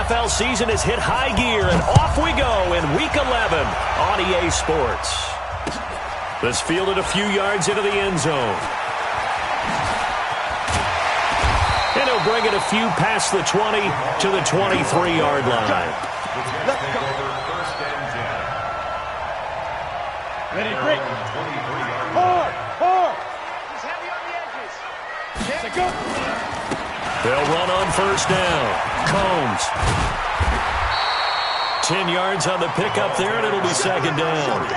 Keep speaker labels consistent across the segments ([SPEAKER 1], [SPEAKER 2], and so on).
[SPEAKER 1] NFL season has hit high gear, and off we go in Week 11 on EA Sports. This fielded a few yards into the end zone. And he'll bring it a few past the 20 to the 23-yard line.
[SPEAKER 2] Ready, break. Hard. He's heavy on the edges. Go.
[SPEAKER 1] They'll run on first down. Combs. 10 yards on the pickup there, and it'll be second down.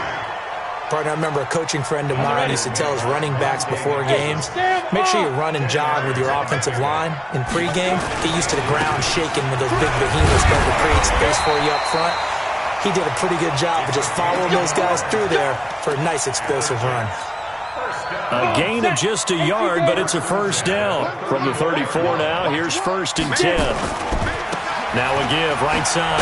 [SPEAKER 3] Partner, I remember a coaching friend of mine used to tell his running backs before games, make sure you run and jog with your offensive line in pregame. Get used to the ground shaking when those big behemoths start to create space for you up front. He did a pretty good job of just following those guys through there for a nice explosive run.
[SPEAKER 1] A gain of just a yard, but it's a first down. From the 34 now, here's 1st and 10. Now a give, right side.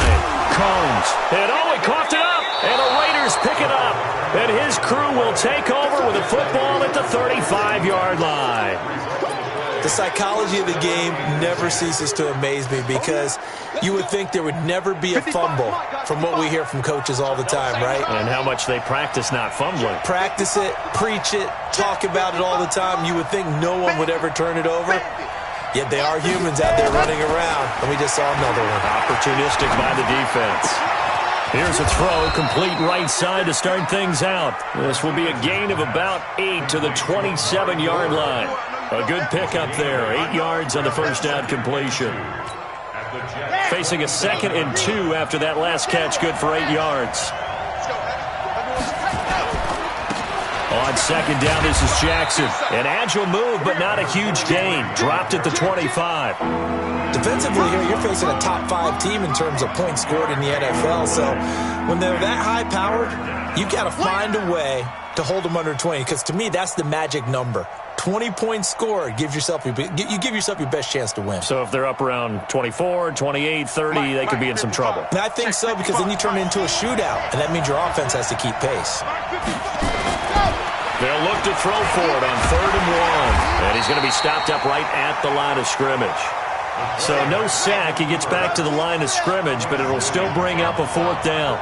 [SPEAKER 1] Combs. And he coughed it up. And the Raiders pick it up. And his crew will take over with a football at the 35-yard line.
[SPEAKER 3] The psychology of the game never ceases to amaze me because you would think there would never be a fumble from what we hear from coaches all the time, right?
[SPEAKER 1] And how much they practice not fumbling.
[SPEAKER 3] Practice it, preach it, talk about it all the time. You would think no one would ever turn it over. Yet they are humans out there running around, and we just saw another one.
[SPEAKER 1] Opportunistic by the defense. Here's a throw, complete right side to start things out. This will be a gain of about 8 to the 27-yard line. A good pickup there, 8 yards on the first down completion. Facing a 2nd and 2 after that last catch, good for 8 yards. On second down, this is Jackson. An agile move, but not a huge gain. Dropped at the 25.
[SPEAKER 3] Defensively here, you're facing a top 5 team in terms of points scored in the NFL. So when they're that high-powered, you've got to find a way to hold them under 20. Because to me, that's the magic number. 20 points scored, you give yourself your best chance to win.
[SPEAKER 1] So if they're up around 24, 28, 30, they could be in some trouble.
[SPEAKER 3] And I think so, because then you turn it into a shootout, and that means your offense has to keep pace.
[SPEAKER 1] They'll look to throw for it on 3rd and 1. And he's going to be stopped up right at the line of scrimmage. So no sack. He gets back to the line of scrimmage, but it'll still bring up a 4th down.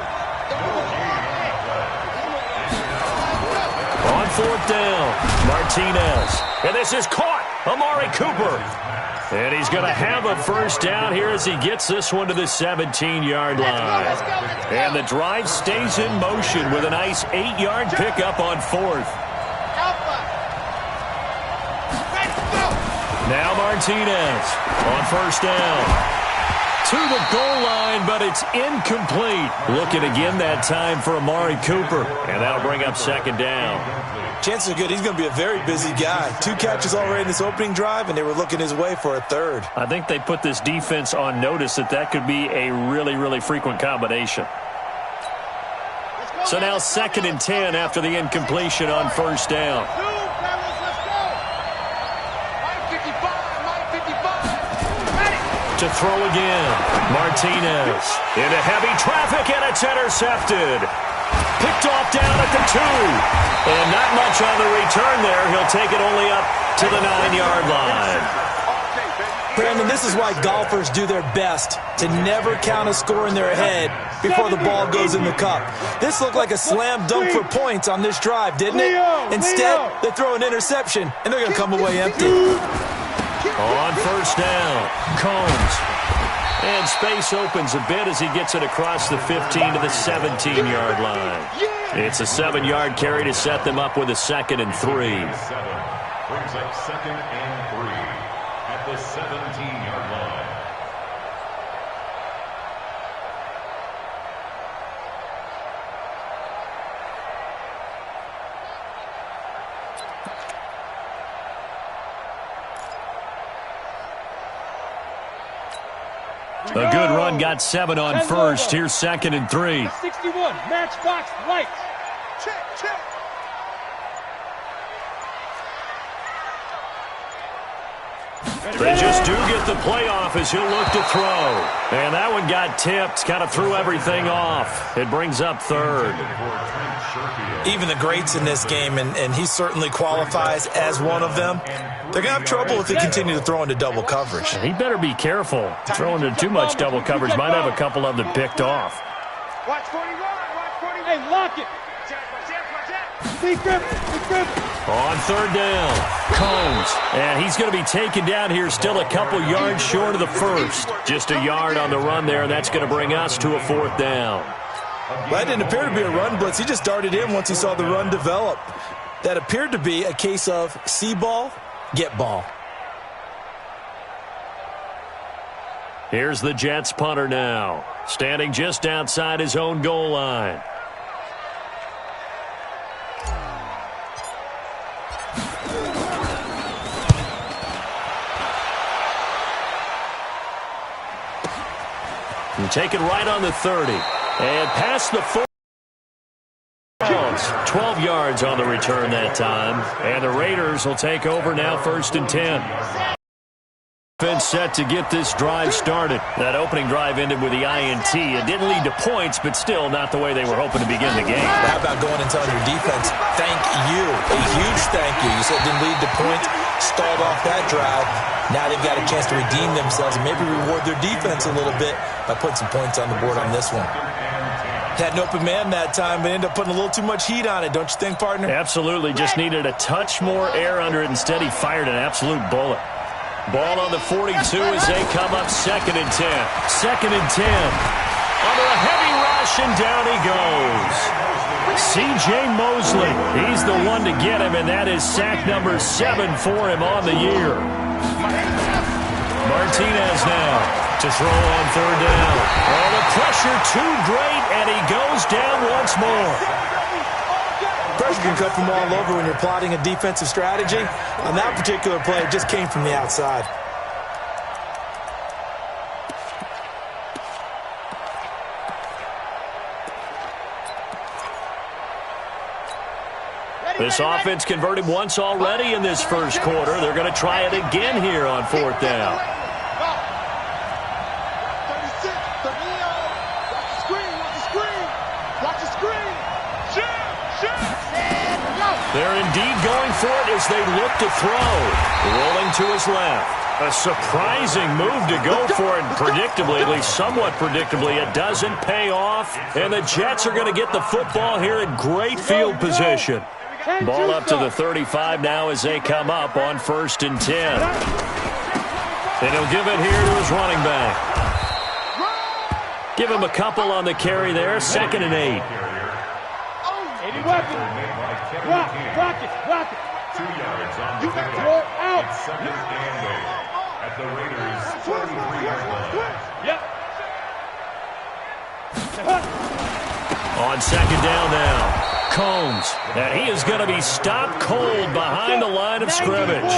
[SPEAKER 1] On 4th down, Martinez. And this is caught. Amari Cooper. And he's going to have a first down here as he gets this one to the 17-yard line. And the drive stays in motion with a nice 8-yard pickup on 4th. Now Martinez on first down. To the goal line, but it's incomplete. Looking again that time for Amari Cooper. And that'll bring up 2nd down.
[SPEAKER 3] Chances are good he's going to be a very busy guy. 2 catches already in this opening drive, and they were looking his way for a 3rd.
[SPEAKER 1] I think they put this defense on notice that could be a really, really frequent combination. So now 2nd and 10 after the incompletion on first down. To throw again. Martinez into heavy traffic, and it's intercepted. Picked off down at the 2. And not much on the return there. He'll take it only up to the 9-yard line.
[SPEAKER 3] Brandon, this is why golfers do their best to never count a score in their head before the ball goes in the cup. This looked like a slam dunk for points on this drive, didn't it? Instead, they throw an interception, and they're going to come away empty.
[SPEAKER 1] On first down, Combs. And space opens a bit as he gets it across the 15 to the 17-yard line. It's a 7-yard carry to set them up with a 2nd and 3.
[SPEAKER 4] Brings up 2nd and 3 at the 17-yard line.
[SPEAKER 1] A good run, got 7 on first. Here's 2nd and 3.
[SPEAKER 2] 61, matchbox lights. Check.
[SPEAKER 1] They just do get the playoff as he'll look to throw. And that one got tipped, kind of threw everything off. It brings up third.
[SPEAKER 3] Even the greats in this game, and he certainly qualifies as one of them, they're going to have trouble if they continue to throw into double coverage.
[SPEAKER 1] He better be careful. Throwing into too much double coverage might have a couple of them picked off.
[SPEAKER 2] Watch 41, watch 41. Hey, lock it. Big grip, big grip.
[SPEAKER 1] On third down, Combs. And he's going to be taken down here, still a couple yards short of the first. Just a yard on the run there, and that's going to bring us to a fourth down.
[SPEAKER 3] Well, that didn't appear to be a run blitz. He just darted in once he saw the run develop. That appeared to be a case of see ball, get ball.
[SPEAKER 1] Here's the Jets punter now, standing just outside his own goal line. And take it right on the 30. And past the 4. 12 yards on the return that time. And the Raiders will take over now, 1st and 10. Defense set to get this drive started. That opening drive ended with the INT. It didn't lead to points, but still not the way they were hoping to begin the game.
[SPEAKER 3] How about going and telling your defense, thank you, a huge thank you. You said it didn't lead to points, stalled off that drive. Now they've got a chance to redeem themselves and maybe reward their defense a little bit by putting some points on the board on this one. Had an open man that time, but ended up putting a little too much heat on it, don't you think, partner?
[SPEAKER 1] Absolutely. Just needed a touch more air under it. Instead, he fired an absolute bullet. Ball on the 42 as they come up 2nd and 10. 2nd and 10. Under a heavy rush, and down he goes. C.J. Mosley, he's the one to get him, and that is sack number 7 for him on the year. Martinez now to throw on 3rd down. Oh, the pressure too great, and he goes down once more.
[SPEAKER 3] Pressure can come from all over when you're plotting a defensive strategy. On that particular play, it just came from the outside.
[SPEAKER 1] This offense converted once already in this first quarter. They're going to try it again here on 4th down. They're indeed going for it as they look to throw. Rolling to his left. A surprising move to go for it. Predictably, at least somewhat predictably, it doesn't pay off. And the Jets are going to get the football here in great field position. Ball up to the 35 now as they come up on 1st and 10. And he'll give it here to his running back. Give him a couple on the carry there. 2nd and 8.
[SPEAKER 2] Rock it.
[SPEAKER 4] 2 yards on the pickup.
[SPEAKER 2] Out.
[SPEAKER 4] It's 2nd and 8 at the Raiders' 43-yard line.
[SPEAKER 1] On 2nd down now, Combs. And he is going to be stopped cold behind the line of scrimmage.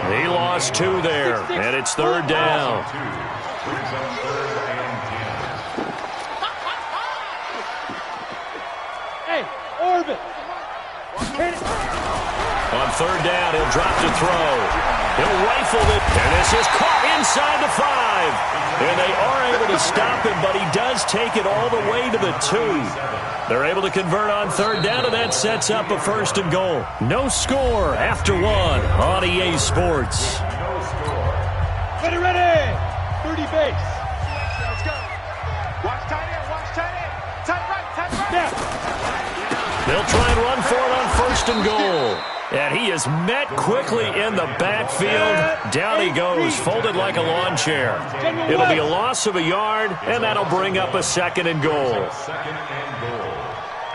[SPEAKER 1] He lost 2 there, and it's 3rd down.
[SPEAKER 4] Brings up 3rd and 10.
[SPEAKER 2] Hey, Orbit.
[SPEAKER 1] On 3rd down, he'll drop to throw. He'll rifle it, and this is caught inside the 5. And they are able to stop him, but he does take it all the way to the 2. They're able to convert on 3rd down, and that sets up a 1st and goal. No score after 1 on EA Sports.
[SPEAKER 2] Ready. 30 base. Let's go. Watch tight end. Tight right. Yeah.
[SPEAKER 1] They'll try and run for it on 1st and goal. And he is met quickly in the backfield. Down he goes, folded like a lawn chair. It'll be a loss of a yard, and that'll bring up a 2nd and goal.
[SPEAKER 4] 2nd and goal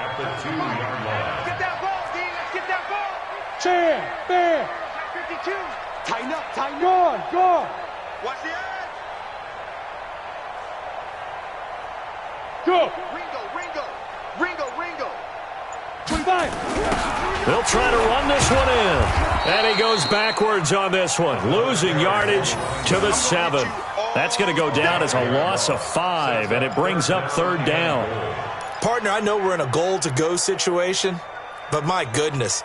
[SPEAKER 4] at the 2-yard line.
[SPEAKER 2] Get that ball, D. Let's get that ball. Chair. Fair. 52. Tighten up. Go. Watch the edge. Go. Ringo. 25.
[SPEAKER 1] They'll try to run this one in. And he goes backwards on this one, losing yardage to the 7. That's going to go down as a loss of 5, and it brings up 3rd down.
[SPEAKER 3] Partner, I know we're in a goal-to-go situation, but my goodness,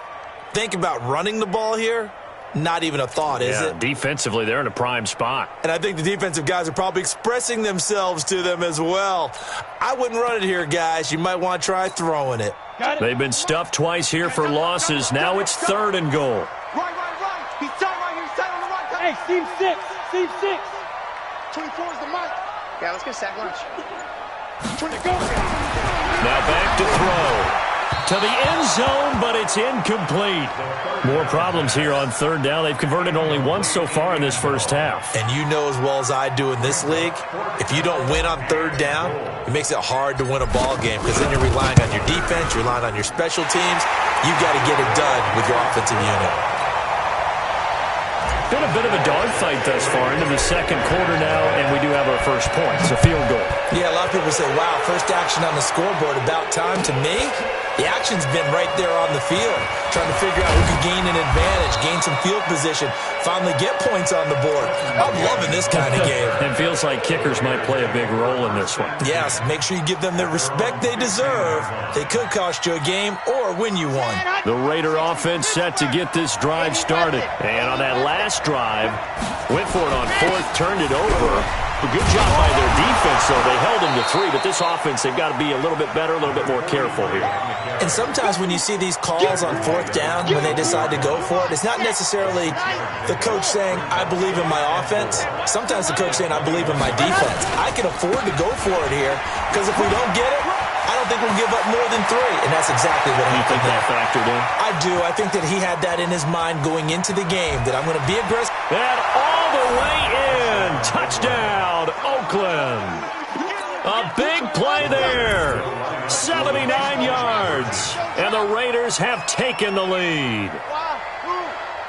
[SPEAKER 3] think about running the ball here. Not even a thought, is it?
[SPEAKER 1] Defensively, they're in a prime spot.
[SPEAKER 3] And I think the defensive guys are probably expressing themselves to them as well. I wouldn't run it here, guys. You might want to try throwing it.
[SPEAKER 1] They've been stuffed twice here for losses. Now it's 3rd and goal.
[SPEAKER 2] Right. He's tight right here. He's tight on the right. Hey, seam 6. Seam 6. 24 is the mic. Yeah, let's get sack lunch.
[SPEAKER 1] Now back to throw. To the end zone, but it's incomplete. More problems here on 3rd down. They've converted only once so far in this first half.
[SPEAKER 3] And you know as well as I do in this league, if you don't win on 3rd down, it makes it hard to win a ball game because then you're relying on your defense, you're relying on your special teams. You've got to get it done with your offensive unit.
[SPEAKER 1] Been a bit of a dogfight thus far into the 2nd quarter now, and we do have our first point. It's a field goal.
[SPEAKER 3] Yeah, a lot of people say, wow, first action on the scoreboard, about time. To me, the action's been right there on the field, trying to figure out who could gain an advantage, gain some field position, finally get points on the board. I'm loving this kind of game.
[SPEAKER 1] It feels like kickers might play a big role in this one.
[SPEAKER 3] Yes, make sure you give them the respect they deserve. They could cost you a game or win you one.
[SPEAKER 1] The Raider offense set to get this drive started. And on that last drive, went for it on 4th, turned it over. A good job by their defense, though. They held them to 3, but this offense, they've got to be a little bit better, a little bit more careful here.
[SPEAKER 3] And sometimes when you see these calls on 4th down, when they decide to go for it, it's not necessarily the coach saying, I believe in my offense. Sometimes the coach saying, I believe in my defense. I can afford to go for it here, because if we don't get it, I don't think we'll give up more than 3. And that's exactly what happened.
[SPEAKER 1] You think that factored in?
[SPEAKER 3] I do. I think that he had that in his mind going into the game, that I'm going to be aggressive.
[SPEAKER 1] And all the way in. Touchdown, Oakland. A big play there. 79 yards. And the Raiders have taken the lead.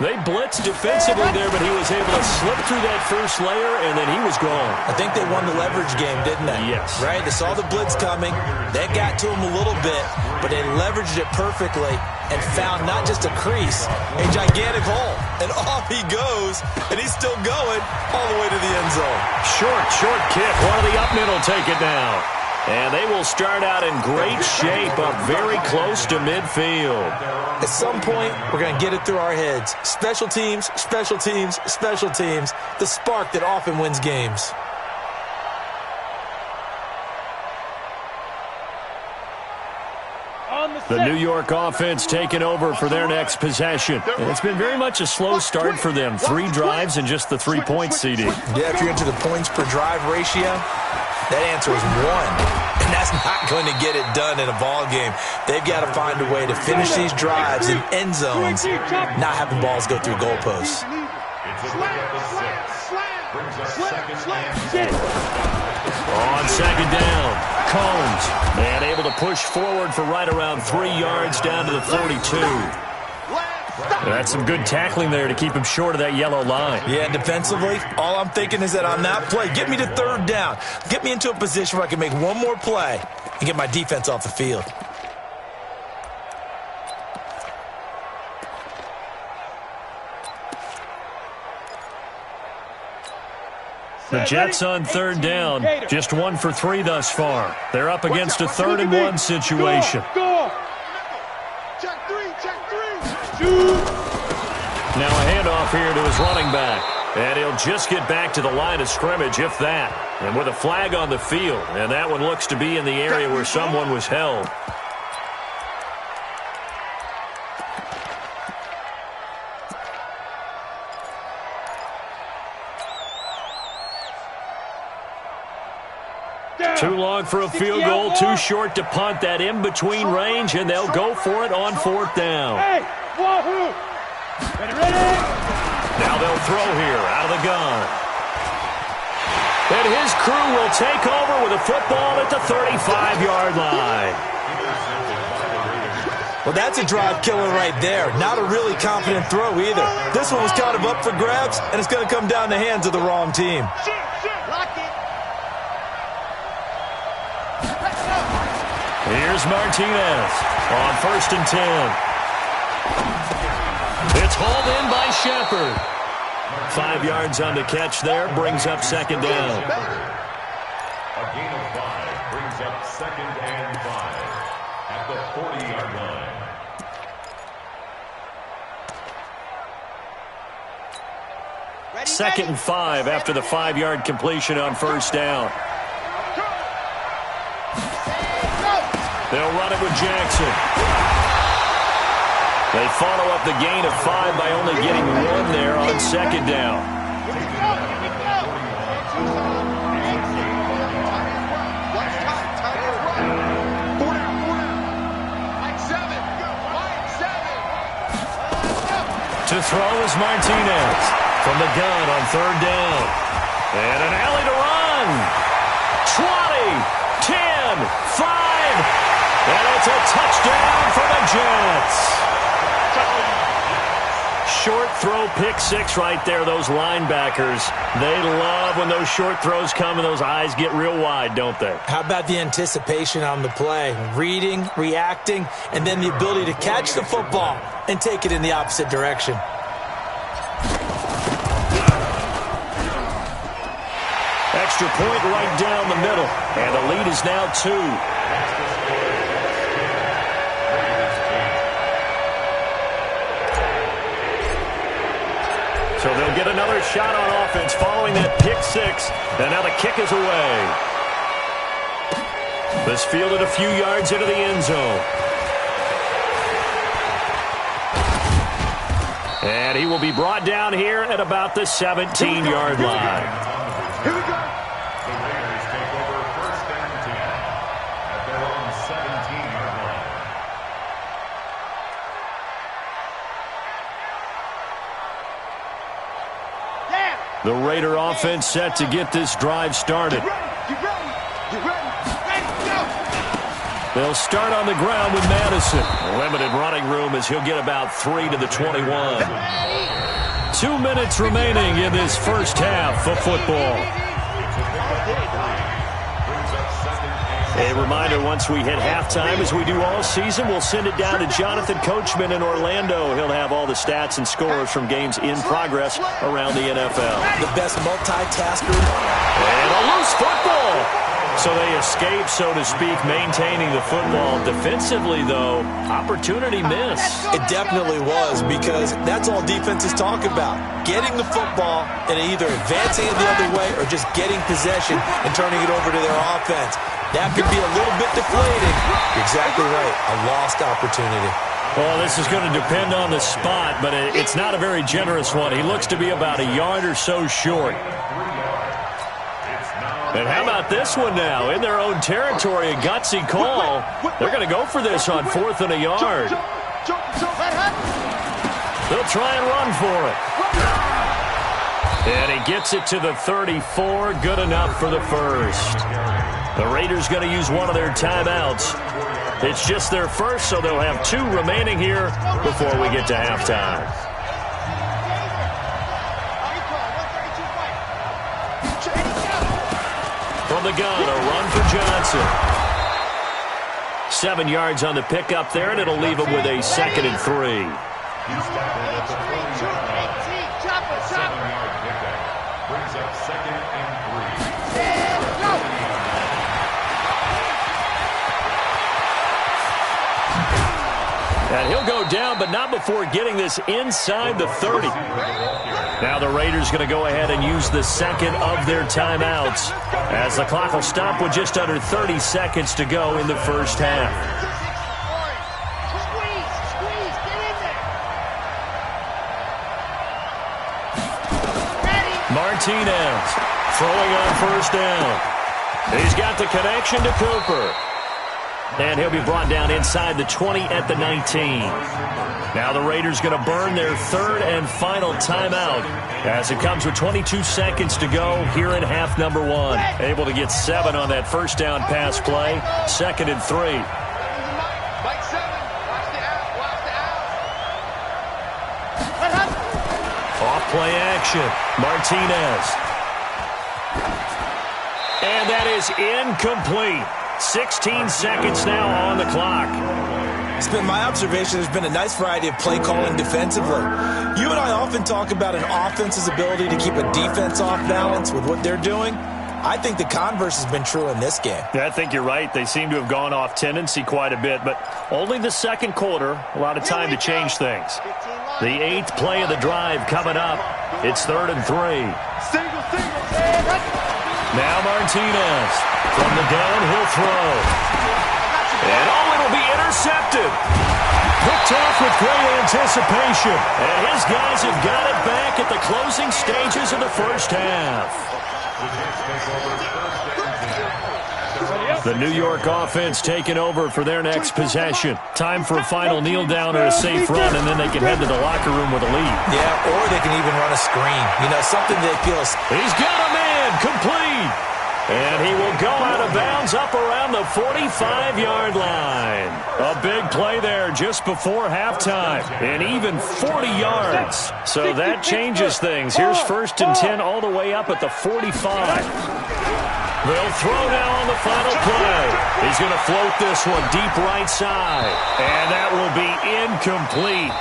[SPEAKER 1] They blitzed defensively there, but he was able to slip through that first layer, and then he was gone.
[SPEAKER 3] I think they won the leverage game, didn't they?
[SPEAKER 1] Yes.
[SPEAKER 3] Right? They saw the blitz coming. That got to him a little bit, but they leveraged it perfectly and found not just a crease, a gigantic hole. And off he goes, and he's still going all the way to the end zone.
[SPEAKER 1] Short kick. One of the up mid will take it down. And they will start out in great shape, up very close to midfield.
[SPEAKER 3] At some point, we're going to get it through our heads. Special teams, special teams, special teams. The spark that often wins games.
[SPEAKER 1] The New York offense taking over for their next possession. And it's been very much a slow start for them. 3 drives and just the 3 points, CD.
[SPEAKER 3] Yeah, if you're into the points per drive ratio, that answer is 1. And that's not going to get it done in a ball game. They've got to find a way to finish these drives in end zones, not having balls go through goalposts.
[SPEAKER 1] On 2nd down, Combs, and able to push forward for right around 3 yards down to the 42. That's some good tackling there to keep him short of that yellow line.
[SPEAKER 3] Yeah, defensively, all I'm thinking is that on that play, get me to 3rd down. Get me into a position where I can make one more play and get my defense off the field.
[SPEAKER 1] The Jets on 3rd down, just 1 for 3 thus far. They're up against a 3rd and 1 situation. Now a handoff here to his running back. And he'll just get back to the line of scrimmage, if that. And with a flag on the field. And that one looks to be in the area where someone was held. Too long for a field goal, too short to punt. That in-between range, and they'll go for it on 4th down. Now they'll throw here out of the gun. And his crew will take over with a football at the 35-yard line.
[SPEAKER 3] Well, that's a drive killer right there. Not a really confident throw either. This one was kind of up for grabs, and it's going to come down the hands of the wrong team.
[SPEAKER 1] Here's Martinez on 1st and 10. It's hauled in by Shepard. 5 yards on the catch there, brings up 2nd down.
[SPEAKER 4] A gain of 5 brings up 2nd and 5 at the 40-yard line.
[SPEAKER 1] 2nd and 5 after the 5-yard completion on first down. They'll run it with Jackson. They follow up the gain of 5 by only getting 1 there on 2nd down. To throw is Martinez from the gun on 3rd down. And an alley to run. 20, 10, 5. And it's a touchdown for the Jets. Short throw, pick 6 right there. Those linebackers, they love when those short throws come and those eyes get real wide, don't they?
[SPEAKER 3] How about the anticipation on the play? Reading, reacting, and then the ability to catch the football and take it in the opposite direction.
[SPEAKER 1] Extra point right down the middle, and the lead is now 2. So they'll get another shot on offense following that pick 6, and now the kick is away. This fielded a few yards into the end zone. And he will be brought down here at about the 17-yard line.
[SPEAKER 2] Here we go.
[SPEAKER 4] The Raiders take over 1st and 10 at their own 17-yard line.
[SPEAKER 1] The Raider offense set to get this drive started.
[SPEAKER 2] You ready? Go.
[SPEAKER 1] They'll start on the ground with Madison. Limited running room as he'll get about 3 to the 21. 2 minutes remaining in this first half of football. A reminder, once we hit halftime, as we do all season, we'll send it down to Jonathan Coachman in Orlando. He'll have all the stats and scores from games in progress around the NFL.
[SPEAKER 3] The best multitasker.
[SPEAKER 1] And a loose football. So they escape, so to speak, maintaining the football. Defensively, though, opportunity miss.
[SPEAKER 3] It definitely was, because that's all defenses talk about. Getting the football and either advancing it the other way or just getting possession and turning it over to their offense. That could be a little bit deflating. You're exactly right. A lost opportunity.
[SPEAKER 1] Well, this is going to depend on the spot, but it's not a very generous one. He looks to be about a yard or so short. And how about this one now? In their own territory, a gutsy call. They're going to go for this on 4th and a yard. They'll try and run for it. And he gets it to the 34. Good enough for the first. The Raiders going to use one of their timeouts. It's just their first, so they'll have 2 remaining here before we get to halftime. From the gun, a run for Johnson. 7 yards on the pickup there, and it'll leave him with a 2nd and 3.
[SPEAKER 4] He's tackled at the 40-yard line. 7-yard pickup brings up 2nd and 3.
[SPEAKER 1] And he'll go down, but not before getting this inside the 30. Now the Raiders going to go ahead and use the 2nd of their timeouts, as the clock will stop with just under 30 seconds to go in the first half.
[SPEAKER 2] Squeeze, get in there.
[SPEAKER 1] Martinez throwing on first down. He's got the connection to Cooper. And he'll be brought down inside the 20 at the 19. Now the Raiders going to burn their 3rd and final timeout, as it comes with 22 seconds to go here in half number 1. Able to get 7 on that first down pass play. 2nd and 3. Off play action. Martinez. And that is incomplete. 16 seconds now on the clock.
[SPEAKER 3] It's been my observation there's been a nice variety of play calling defensively. You and I often talk about an offense's ability to keep a defense off balance with what they're doing. I think the converse has been true in this game.
[SPEAKER 1] Yeah, I think you're right. They seem to have gone off tendency quite a bit, but only the 2nd quarter, a lot of time to change things. The 8th play of the drive coming up. It's 3rd and 3. Now Martinez from the downhill throw. And it'll be intercepted. Picked off with great anticipation. And his guys have got it back at the closing stages of the first half. The New York offense taking over for their next possession. Time for a final kneel down or a safe run, and then they can head to the locker room with a lead.
[SPEAKER 3] Yeah, or they can even run a screen. You know, something they feel.
[SPEAKER 1] He's got a man complete. And he will go out of bounds up around the 45-yard line. A big play there just before halftime. And even 40 yards. So that changes things. Here's 1st and 10 all the way up at the 45. They'll throw now on the final play. He's going to float this one deep right side. And that will be incomplete.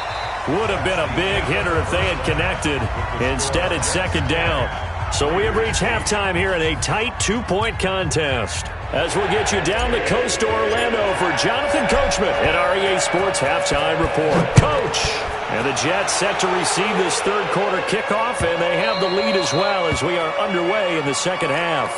[SPEAKER 1] Would have been a big hitter if they had connected. Instead, it's 2nd down. So we have reached halftime here in a tight 2-point contest. As we'll get you down the coast to Orlando for Jonathan Coachman at REA Sports Halftime Report. Coach! And the Jets set to receive this 3rd quarter kickoff, and they have the lead as well as we are underway in the 2nd half.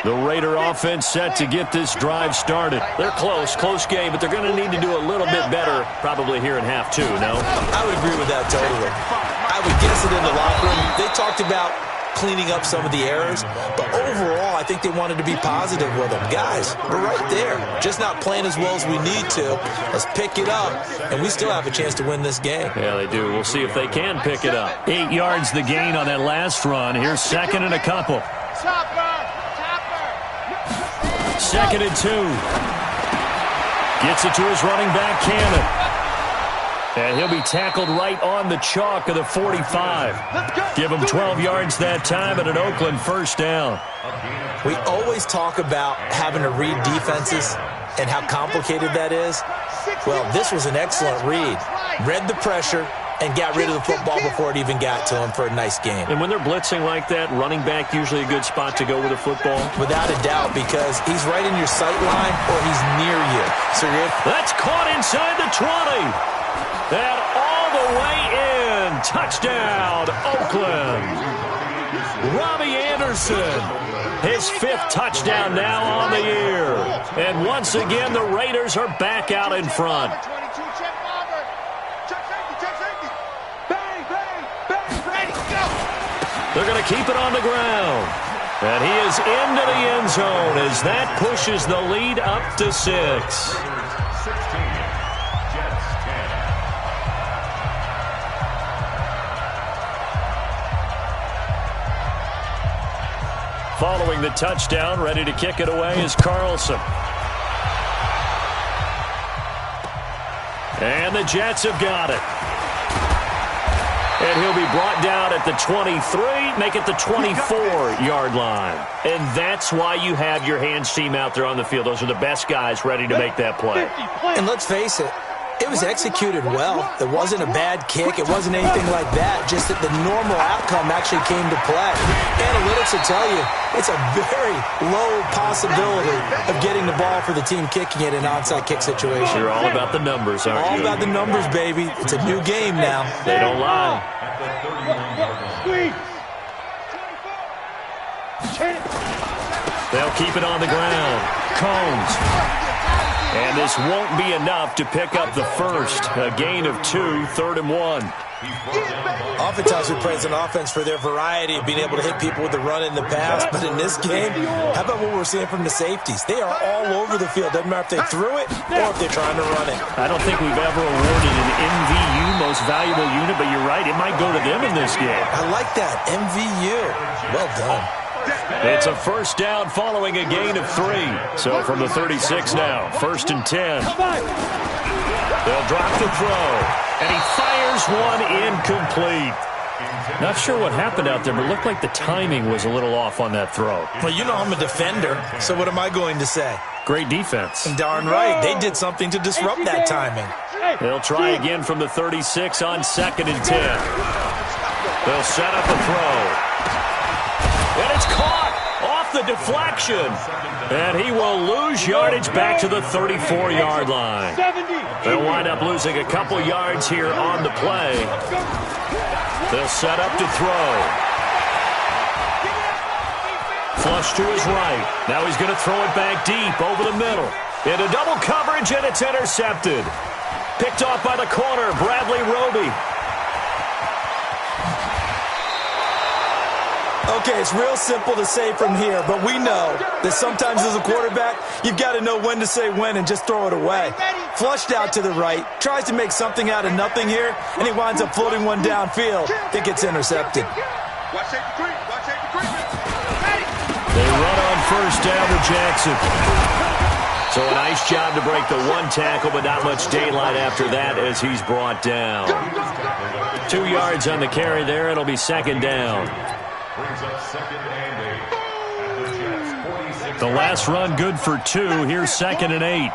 [SPEAKER 1] The Raider offense set to get this drive started. They're close game, but they're going to need to do a little bit better probably here in half 2, no?
[SPEAKER 3] I would agree with that totally. I would guess it in the locker room. They talked about cleaning up some of the errors, but overall, I think they wanted to be positive with them. Guys, we're right there. Just not playing as well as we need to. Let's pick it up, and we still have a chance to win this game.
[SPEAKER 1] Yeah, they do. We'll see if they can pick it up. 8 yards the gain on that last run. Here's 2nd and a couple. 2nd and 2. Gets it to his running back, Cannon. And he'll be tackled right on the chalk of the 45. Give him 12 yards that time and an Oakland 1st down.
[SPEAKER 3] We always talk about having to read defenses and how complicated that is. Well, this was an excellent read. Read the pressure and got rid of the football before it even got to him for a nice game.
[SPEAKER 1] And when they're blitzing like that, running back usually a good spot to go with a football?
[SPEAKER 3] Without a doubt, because he's right in your sight line or he's near you. So
[SPEAKER 1] that's caught inside the 20. And all the way in. Touchdown, Oakland. Robbie Anderson. His 5th touchdown now on the year. And once again, the Raiders are back out in front. They're going to keep it on the ground. And he is into the end zone as that pushes the lead up to 6.
[SPEAKER 4] 16, Jets 10.
[SPEAKER 1] Following the touchdown, ready to kick it away is Carlson. And the Jets have got it. And he'll be brought down at the 23, make it the 24-yard line. And that's why you have your hands team out there on the field. Those are the best guys ready to make that play.
[SPEAKER 3] And let's face it, it was executed well. It wasn't a bad kick. It wasn't anything like that. Just that the normal outcome actually came to play. Analytics will tell you it's a very low possibility of getting the ball for the team kicking it in an onside kick situation.
[SPEAKER 1] You're all about the numbers, aren't you?
[SPEAKER 3] All about the numbers, baby. It's a new game now.
[SPEAKER 1] They don't lie. They'll keep it on the ground. Combs. And this won't be enough to pick up the first. A gain of 2, 3rd and 1.
[SPEAKER 3] Oftentimes we praise an offense for their variety of being able to hit people with the run in the pass. But in this game, how about what we're seeing from the safeties? They are all over the field. Doesn't matter if they threw it or if they're trying to run it.
[SPEAKER 1] I don't think we've ever awarded an MVU, most valuable unit, but you're right. It might go to them in this game.
[SPEAKER 3] I like that. MVU. Well done.
[SPEAKER 1] It's a 1st down following a gain of 3. So from the 36 now, 1st and 10. They'll drop the throw. And he fires one incomplete. Not sure what happened out there, but it looked like the timing was a little off on that throw.
[SPEAKER 3] Well, you know I'm a defender, so what am I going to say?
[SPEAKER 1] Great defense.
[SPEAKER 3] And darn right, they did something to disrupt that timing.
[SPEAKER 1] They'll try again from the 36 on 2nd and 10. They'll set up a throw. deflection. And he will lose yardage back to the 34-yard line. They'll wind up losing a couple yards here on the play. They'll set up to throw. Flush to his right. Now he's going to throw it back deep over the middle. Into double coverage, and it's intercepted. Picked off by the corner, Bradley Roby.
[SPEAKER 5] Okay, it's real simple to say from here, but we know that sometimes as a quarterback, you've got to know when to say when and just throw it away. Flushed out to the right, tries to make something out of nothing here, and he winds up floating one downfield that gets intercepted.
[SPEAKER 1] They run on first down to Jackson. So a nice job to break the one tackle, but not much daylight after that as he's brought down. 2 yards on the carry there. It'll be second down. The last run good for 2. Here's 2nd and 8.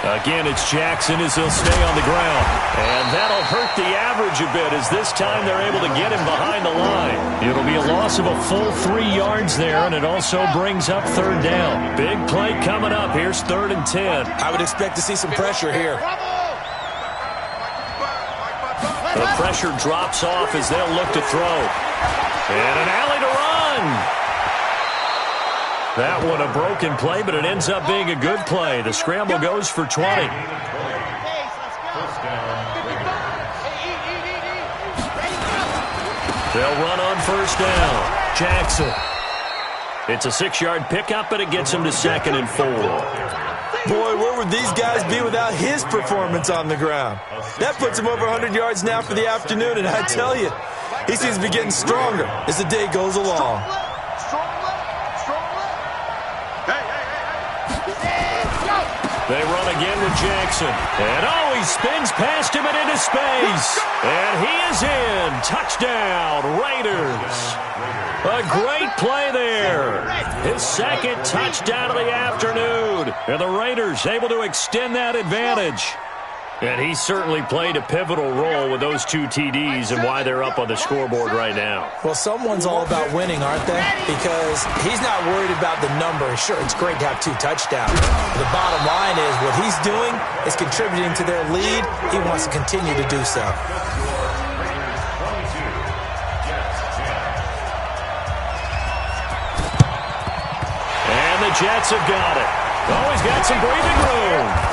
[SPEAKER 1] Again, it's Jackson as he'll stay on the ground. And that'll hurt the average a bit as this time they're able to get him behind the line. It'll be a loss of a full 3 yards there, and it also brings up third down. Big play coming up. Here's 3rd and 10.
[SPEAKER 5] I would expect to see some pressure here.
[SPEAKER 1] The pressure drops off as they'll look to throw. And an alley to run. That one a broken play, but it ends up being a good play. The scramble goes for 20. They'll run on first down. Jackson. It's a 6-yard pickup, but it gets him to 2nd and 4.
[SPEAKER 5] Boy, where would these guys be without his performance on the ground? That puts him over 100 yards now for the afternoon, and I tell you, he seems to be getting stronger as the day goes along.
[SPEAKER 1] They run again with Jackson. And, oh, he spins past him and into space. And he is in. Touchdown, Raiders. A great play there. His 2nd touchdown of the afternoon. And the Raiders able to extend that advantage. And he certainly played a pivotal role with those 2 TDs and why they're up on the scoreboard right now.
[SPEAKER 3] Well, someone's all about winning, aren't they? Because he's not worried about the number. Sure, it's great to have 2 touchdowns. The bottom line is what he's doing is contributing to their lead. He wants to continue to do so.
[SPEAKER 1] And the Jets have got it. Oh, he's got some breathing room.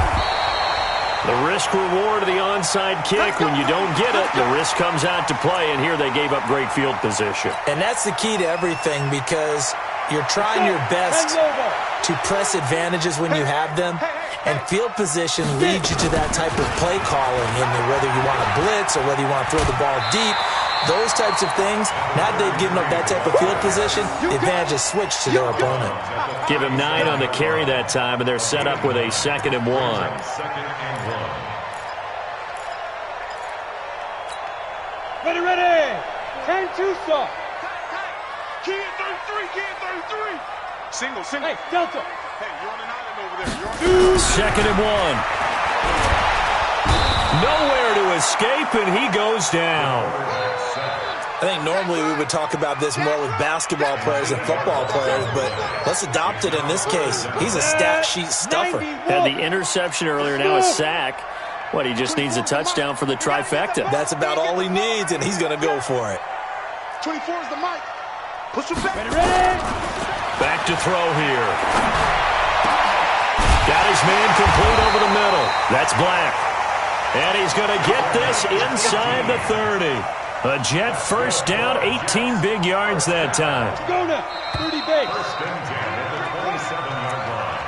[SPEAKER 1] The risk-reward of the onside kick, when you don't get it, the risk comes out to play, and here they gave up great field position.
[SPEAKER 3] And that's the key to everything because you're trying your best to press advantages when you have them, and field position leads you to that type of play calling, and whether you want to blitz or whether you want to throw the ball deep, those types of things, now they've given up that type of field position, the advantage is switched to their opponent.
[SPEAKER 1] Give him 9 on the carry that time, and they're set up with a 2nd and 1.
[SPEAKER 2] Ready. 10-2 stop. Key at 33, key at 33. Single. Hey, Delta. Hey, you're on an island over there. You're on
[SPEAKER 1] 2nd and 1. Nowhere to escape, and he goes down.
[SPEAKER 5] I think normally we would talk about this more with basketball players and football players, but let's adopt it in this case. He's a stat sheet stuffer.
[SPEAKER 1] Had the interception earlier, now a sack. What, he just needs a touchdown for the trifecta.
[SPEAKER 5] That's about all he needs, and he's going to go for it.
[SPEAKER 2] 24 is the mic. Push him back. Ready.
[SPEAKER 1] Back to throw here. Got his man complete over the middle. That's Black. And he's going to get this inside the 30. A Jet first down, 18 big yards that time.
[SPEAKER 2] Go now. 30 big.
[SPEAKER 4] First and 10 at the 27-yard line.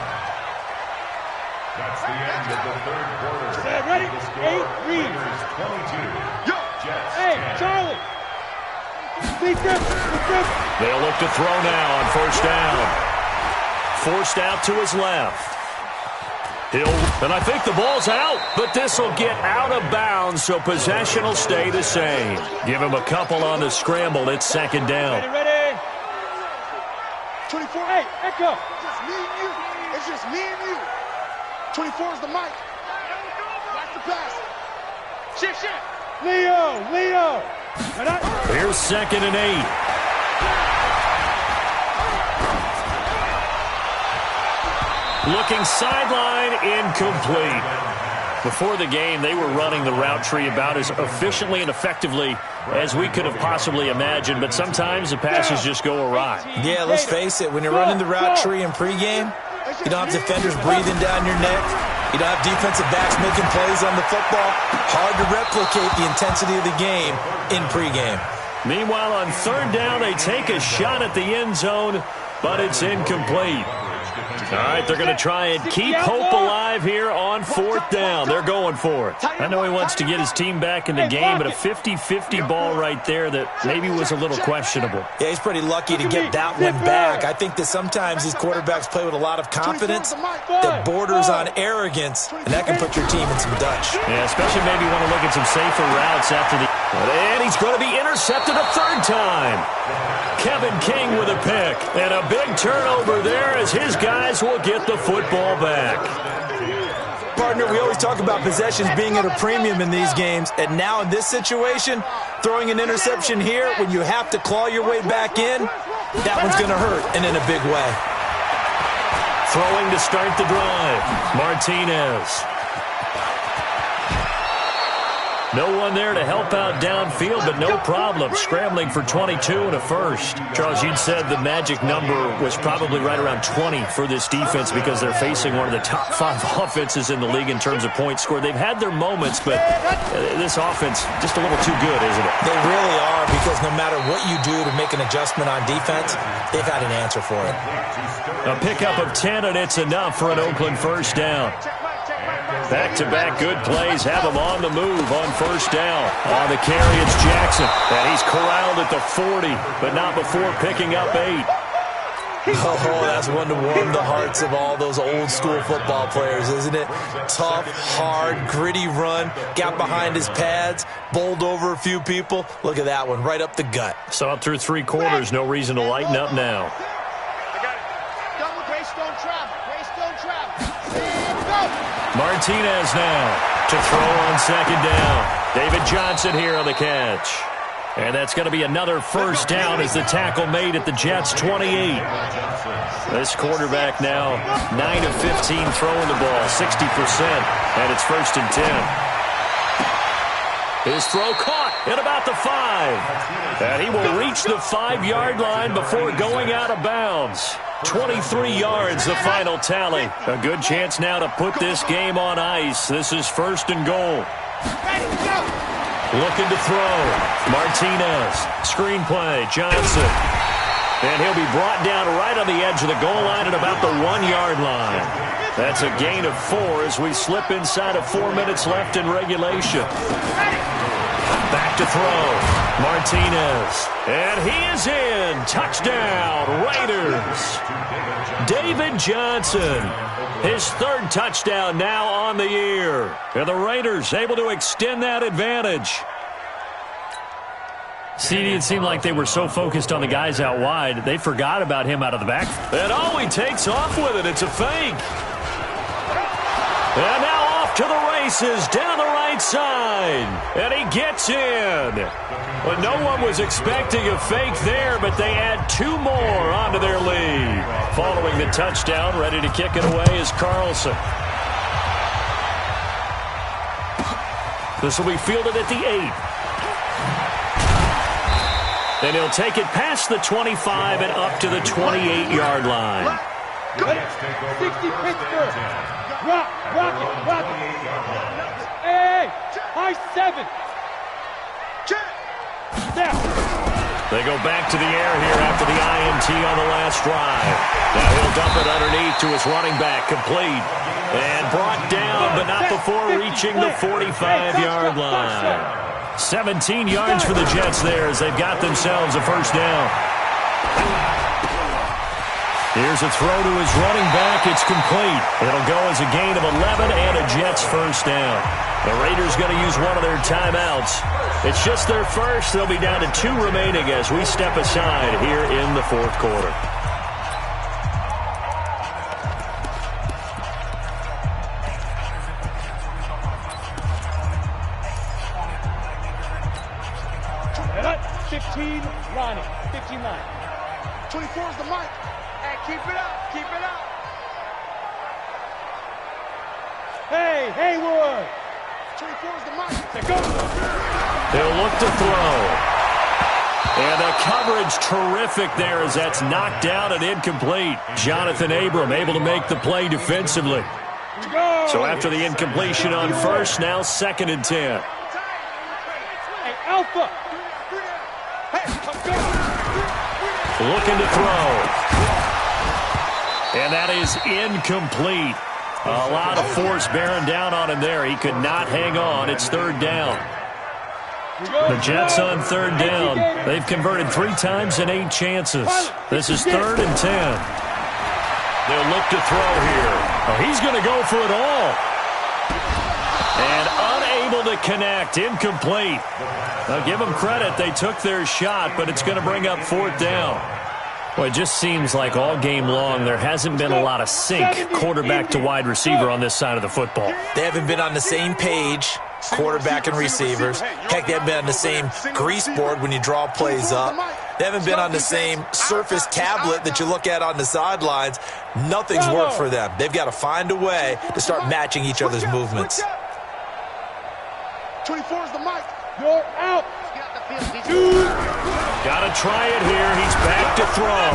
[SPEAKER 4] That's the end of the third quarter.
[SPEAKER 2] Ready? 8 read.
[SPEAKER 4] Raiders 22.
[SPEAKER 2] Yo.
[SPEAKER 4] Jets
[SPEAKER 2] Hey,
[SPEAKER 4] 10.
[SPEAKER 2] Charlie.
[SPEAKER 1] They'll look to throw now on first down. Forced out to his left. And I think the ball's out, but this will get out of bounds, so possession will stay the same. Give him a couple on the scramble. It's 2nd down.
[SPEAKER 2] Ready. 24, hey, Echo. Just me and you. It's just me and you. 24 is the mic. Watch the pass. Shit. Leo.
[SPEAKER 1] Here's 2nd and 8. Looking sideline, incomplete. Before the game, they were running the route tree about as efficiently and effectively as we could have possibly imagined, but sometimes the passes just go awry.
[SPEAKER 5] Yeah, let's face it, when you're running the route tree in pregame, you don't have defenders breathing down your neck. You don't have defensive backs making plays on the football. Hard to replicate the intensity of the game in pregame.
[SPEAKER 1] Meanwhile, on third down, they take a shot at the end zone, but it's incomplete. All right, they're going to try and keep hope alive here on fourth down. They're going for it. I know he wants to get his team back in the game, but a 50-50 ball right there that maybe was a little questionable.
[SPEAKER 5] Yeah, he's pretty lucky to get that one back. I think that sometimes these quarterbacks play with a lot of confidence that borders on arrogance, and that can put your team in some Dutch.
[SPEAKER 1] Yeah, especially maybe want to look at some safer routes after the... And he's going to be intercepted a third time. Kevin King with a pick. And a big turnover there as his guys will get the football back.
[SPEAKER 5] Partner, we always talk about possessions being at a premium in these games. And now in this situation, throwing an interception here when you have to claw your way back in, that one's going to hurt, and in a big way.
[SPEAKER 1] Throwing to start the drive. Martinez. No one there to help out downfield, but no problem. Scrambling for 22 and a first. Charles, you'd said the magic number was probably right around 20 for this defense because they're facing one of the top 5 offenses in the league in terms of points scored. They've had their moments, but this offense just a little too good, isn't it?
[SPEAKER 5] They really are, because no matter what you do to make an adjustment on defense, they've had an answer for it.
[SPEAKER 1] A pickup of 10, and it's enough for an Oakland first down. Back-to-back good plays have him on the move on first down. On the carry, it's Jackson. And he's corralled at the 40, but not before picking up 8.
[SPEAKER 5] Oh, that's one to warm the hearts of all those old-school football players, isn't it? Tough, hard, gritty run. Got behind his pads, bowled over a few people. Look at that one, right up the gut.
[SPEAKER 1] So up through 3 quarters, no reason to lighten up now. Martinez now to throw on second down. David Johnson here on the catch. And that's going to be another first down as the tackle made at the Jets' 28. This quarterback now 9 of 15 throwing the ball, 60%, and it's first and 10. His throw caught at about the 5. And he will reach the 5-yard line before going out of bounds. 23 yards, the final tally. A good chance now to put this game on ice. This is first and goal. Looking to throw. Martinez. Screen play. Johnson. And he'll be brought down right on the edge of the goal line at about the 1-yard line. That's a gain of 4 as we slip inside of 4 minutes left in regulation. Back to throw. Martinez. And he is in. Touchdown, Raiders. David Johnson. His 3rd touchdown now on the year. And the Raiders able to extend that advantage. CD, it seemed like they were so focused on the guys out wide, they forgot about him out of the back. And oh, he takes off with it. It's a fake. And now off to the races down the right side. And he gets in. Well, no one was expecting a fake there, but they add 2 more onto their lead. Following the touchdown, ready to kick it away is Carlson. This will be fielded at the 8. And he'll take it past the 25 and up to the 28-yard line.
[SPEAKER 2] 60 Pittsburgh. Rock it. Hey, high 7.
[SPEAKER 1] They go back to the air here after the INT on the last drive. Now he'll dump it underneath to his running back, complete. And brought down, but not before reaching the 45-yard line. 17 yards for the Jets there as they've got themselves a first down. Here's a throw to his running back. It's complete. It'll go as a gain of 11 and a Jets first down. The Raiders going to use one of their timeouts. It's just their first. They'll be down to 2 remaining as we step aside here in the 4th quarter.
[SPEAKER 2] 15, Ronnie. 15 line. 24 is the mic. Hey, keep it up. Keep it up. Hey, Haywood. 24 is the mic. Go.
[SPEAKER 1] They'll look to throw. And the coverage terrific there as that's knocked down and incomplete. Jonathan Abram able to make the play defensively. So after the incompletion on first, now 2nd and 10.
[SPEAKER 2] Hey, Alpha.
[SPEAKER 1] Looking to throw. And that is incomplete. A lot of force bearing down on him there. He could not hang on. It's 3rd down. The Jets on 3rd down. They've converted 3 times in 8 chances. This is 3rd and 10. They'll look to throw here. Oh, he's going to go for it all. And unable to connect. Incomplete. Now give them credit. They took their shot, but it's going to bring up 4th down. Well, it just seems like all game long there hasn't been a lot of sync quarterback to wide receiver on this side of the football.
[SPEAKER 3] They haven't been on the same page, quarterback and receivers. Heck, they haven't been on the same grease board when you draw plays up. They haven't been on the same Surface tablet that you look at on the sidelines. Nothing's worked for them. They've got to find a way to start matching each other's movements.
[SPEAKER 2] 24 is the mic. You're out.
[SPEAKER 1] Got to try it here. He's back to throw.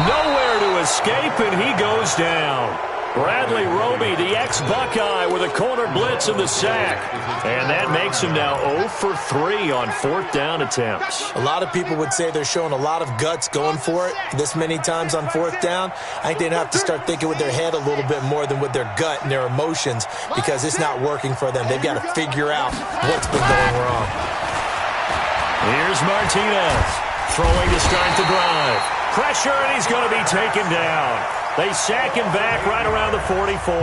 [SPEAKER 1] Nowhere to escape, and he goes down. Bradley Roby, the ex-Buckeye, with a corner blitz in the sack. And that makes him now 0 for 3 on 4th down attempts.
[SPEAKER 3] A lot of people would say they're showing a lot of guts going for it this many times on 4th down. I think they'd have to start thinking with their head a little bit more than with their gut and their emotions because it's not working for them. They've got to figure out what's been going wrong.
[SPEAKER 1] Here's Martinez throwing to start the drive. Pressure, and he's going to be taken down. They sack him back right around the 44.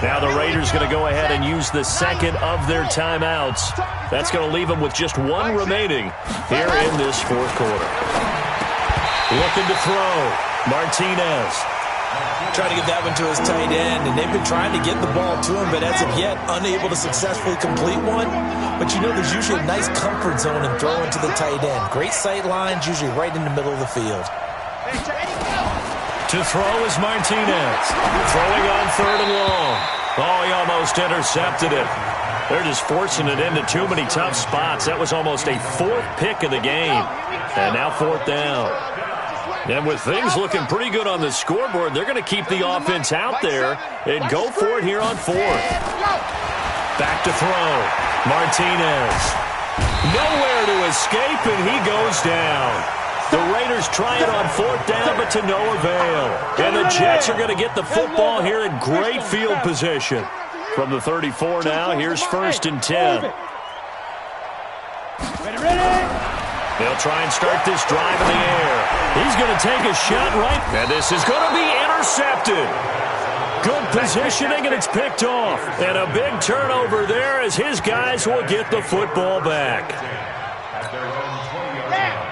[SPEAKER 1] Now the Raiders going to go ahead and use the 2nd of their timeouts. That's going to leave them with just 1 remaining here in this 4th quarter. Looking to throw. Martinez.
[SPEAKER 3] Trying to get that one to his tight end, and they've been trying to get the ball to him, but as of yet, unable to successfully complete one. But you know there's usually a nice comfort zone in throwing to the tight end. Great sight lines, usually right in the middle of the field.
[SPEAKER 1] To throw is Martinez. Throwing on 3rd and long. Oh, he almost intercepted it. They're just forcing it into too many tough spots. That was almost a 4th pick of the game. And now 4th down. And with things looking pretty good on the scoreboard, they're going to keep the offense out there and go for it here on 4th. Back to throw. Martinez. Nowhere to escape, and he goes down. The Raiders try it on 4th down, but to no avail. And the Jets are going to get the football here in great field position. From the 34 now, here's 1st and 10. They'll try and start this drive in the air. He's going to take a shot right, and this is going to be intercepted. Good positioning, and it's picked off. And a big turnover there as his guys will get the football back.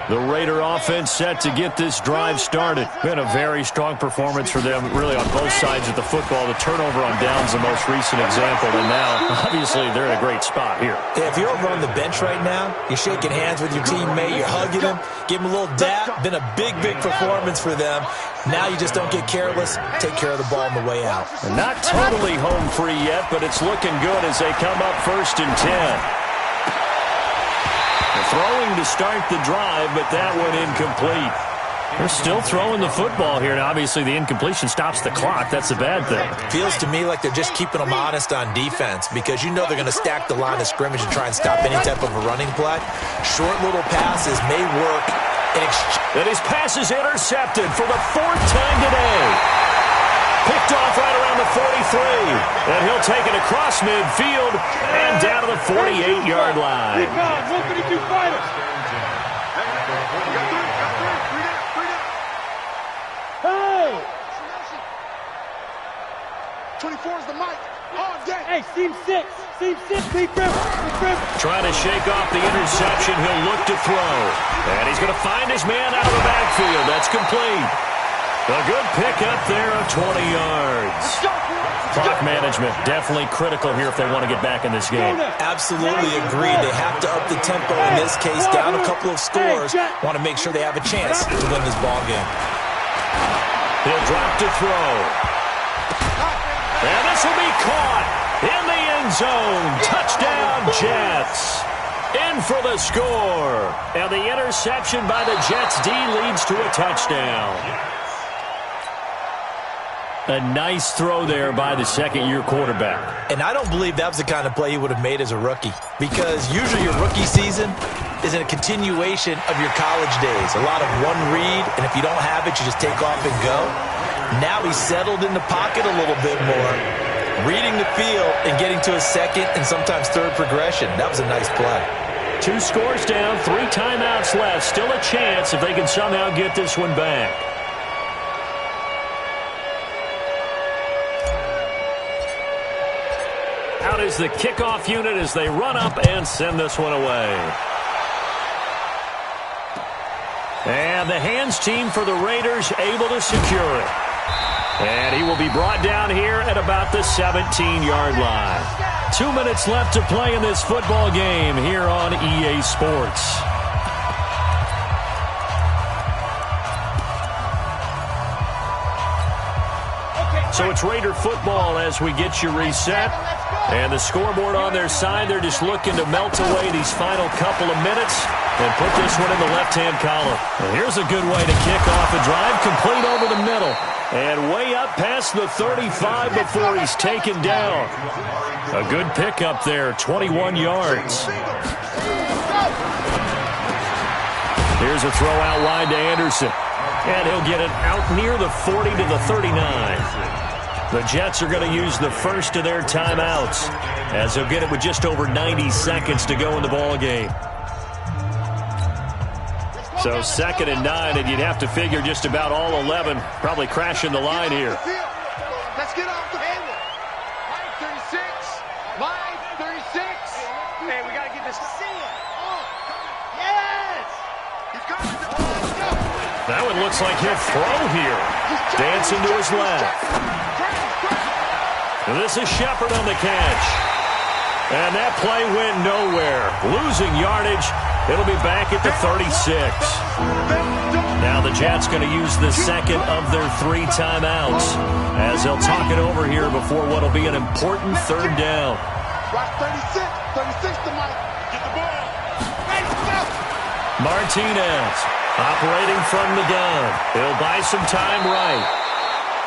[SPEAKER 1] The Raider offense set to get this drive started. Been a very strong performance for them, really, on both sides of the football. The turnover on downs, the most recent example, and now, obviously, they're in a great spot here.
[SPEAKER 3] If you're over on the bench right now, you're shaking hands with your teammate, you're hugging him, give him a little dap. Been a big, big performance for them. Now you just don't get careless. Take care of the ball on the way out.
[SPEAKER 1] And not totally home free yet, but it's looking good as they come up 1st and 10. Throwing to start the drive, but that one incomplete. They're still throwing the football here, and obviously the incompletion stops the clock. That's the bad thing.
[SPEAKER 3] Feels to me like they're just keeping them honest on defense because you know they're going to stack the line of scrimmage and try and stop any type of a running play. Short little passes may work.
[SPEAKER 1] And his pass is intercepted for the 4th time today. Picked off right around the 43. And he'll take it across midfield and down to the 48-yard line.
[SPEAKER 2] Hey! 24 is the mic. Hey, seam 6. Seam 6. Big river.
[SPEAKER 1] Trying to shake off the interception. He'll look to throw. And he's going to find his man out of the backfield. That's complete. A good pickup there of 20 yards. Clock management, definitely critical here if they want to get back in this game.
[SPEAKER 5] Absolutely agreed. They have to up the tempo in this case, down a couple of scores. Want to make sure they have a chance to win this ball game.
[SPEAKER 1] He'll drop to throw. And this will be caught in the end zone. Touchdown, Jets. In for the score. And the interception by the Jets D leads to a touchdown. A nice throw there by the second-year quarterback.
[SPEAKER 5] And I don't believe that was the kind of play he would have made as a rookie, because usually your rookie season is a continuation of your college days. A lot of one read, and if you don't have it, you just take off and go. Now he's settled in the pocket a little bit more, reading the field and getting to a second and sometimes third progression. That was a nice play.
[SPEAKER 1] 2 scores down, 3 timeouts left. Still a chance if they can somehow get this one back. Out is the kickoff unit as they run up and send this one away. And the hands team for the Raiders able to secure it. And he will be brought down here at about the 17-yard line. 2 minutes left to play in this football game here on EA Sports. So it's Raider football as we get you reset. And the scoreboard on their side, they're just looking to melt away these final couple of minutes and put this one in the left-hand column. And here's a good way to kick off a drive, complete over the middle. And way up past the 35 before he's taken down. A good pickup there, 21 yards. Here's a throw out wide to Anderson. And he'll get it out near the 40 to the 39. The Jets are going to use the first of their timeouts as they'll get it with just over 90 seconds to go in the ball game. So 2nd and 9, and you'd have to figure just about all 11 probably crashing the line here.
[SPEAKER 2] Let's get off the field. Line 36. Line 36. Hey, we got to get this. Yes. He's coming.
[SPEAKER 1] That one looks like he'll throw here. Dancing to his left. And this is Shepard on the catch. And that play went nowhere. Losing yardage. It'll be back at the 36. Now the Jets going to use the second of their 3 timeouts as they'll talk it over here before what will be an important 3rd down.
[SPEAKER 2] Right, 36 to Mike. Get the ball.
[SPEAKER 1] Martinez operating from the gun. He'll buy some time right.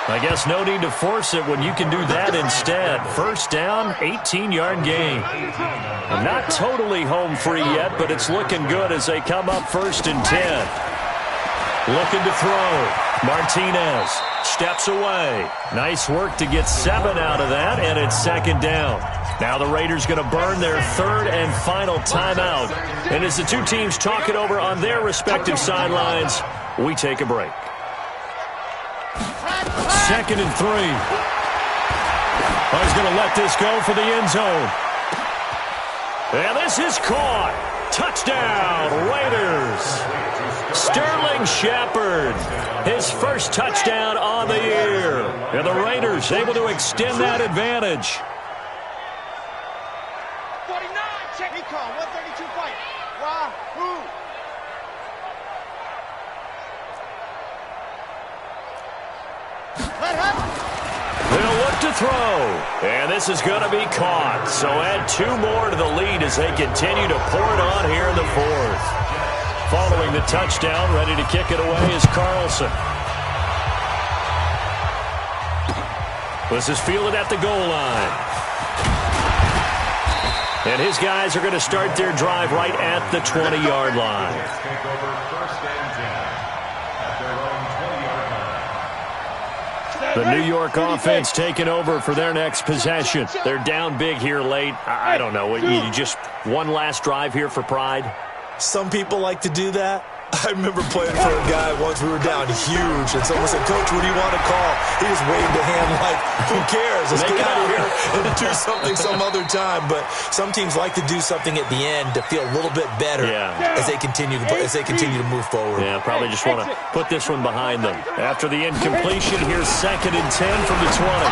[SPEAKER 1] I guess no need to force it when you can do that instead. 1st down, 18-yard gain. Not totally home free yet, but it's looking good as they come up 1st and 10. Looking to throw. Martinez steps away. Nice work to get 7 out of that, and it's 2nd down. Now the Raiders going to burn their 3rd and final timeout. And as the two teams talk it over on their respective sidelines, we take a break. 2nd and 3. He's going to let this go for the end zone. And this is caught. Touchdown, Raiders. Sterling Shepard, his first touchdown on the year. And the Raiders able to extend that advantage.
[SPEAKER 2] 49, check. Recon, 132 fight. Wahoo.
[SPEAKER 1] They'll look to throw. And this is going to be caught. So add 2 more to the lead as they continue to pour it on here in the 4th. Following the touchdown, ready to kick it away is Carlson. This is fielded at the goal line. And his guys are going to start their drive right at the 20-yard line. The New York offense taking over for their next possession. They're down big here late. I don't know. You just one last drive here for pride?
[SPEAKER 5] Some people like to do that. I remember playing for a guy once. We were down huge, and someone said, "Coach, what do you want to call?" He just waved a hand like, "Who cares? Let's get out of here and do something some other time." But some teams like to do something at the end to feel a little bit better as they continue to move forward.
[SPEAKER 1] Yeah, probably just want to put this one behind them. After the incompletion, here's 2nd and 10 from the 20.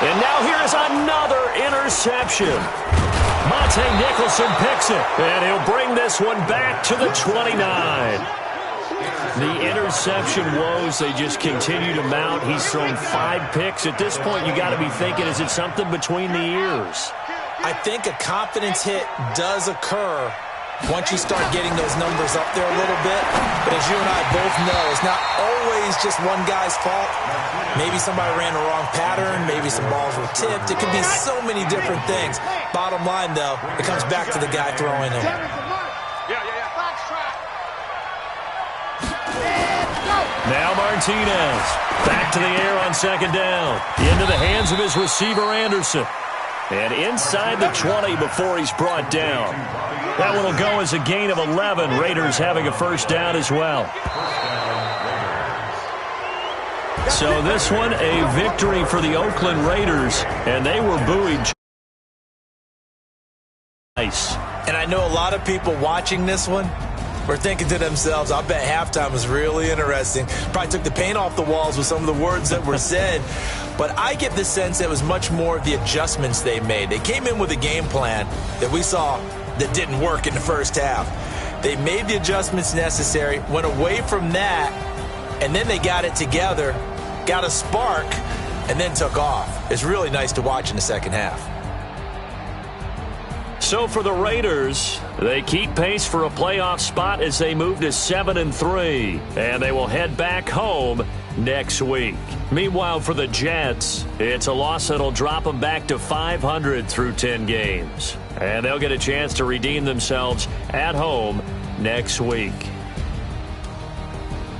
[SPEAKER 1] And now here's another interception. Monte Nicholson picks it, and he'll bring this one back to the 29. The interception woes, they just continue to mount. He's thrown 5 picks. At this point, you got to be thinking, is it something between the ears?
[SPEAKER 3] I think a confidence hit does occur once you start getting those numbers up there a little bit. But as you and I both know, it's not always just one guy's fault. Maybe somebody ran the wrong pattern. Maybe some balls were tipped. It could be so many different things. Bottom line, though, it comes back to the guy throwing them.
[SPEAKER 1] Now Martinez. Back to the air on second down. Into the hands of his receiver, Anderson. And inside the 20 before he's brought down. That one will go as a gain of 11. Raiders having a first down as well. So this one, a victory for the Oakland Raiders. And they were buoyed. Nice.
[SPEAKER 3] And I know a lot of people watching this one were thinking to themselves, I bet halftime was really interesting. Probably took the paint off the walls with some of the words that were said. But I get the sense that it was much more of the adjustments they made. They came in with a game plan that we saw that didn't work in the first half. They made the adjustments necessary, went away from that, and then they got it together, got a spark, and then took off. It's really nice to watch in the second half.
[SPEAKER 1] So for the Raiders, they keep pace for a playoff spot as they move to 7-3, and they will head back home next week. Meanwhile, for the Jets, it's a loss that'll drop them back to 500 through 10 games, and they'll get a chance to redeem themselves at home next week.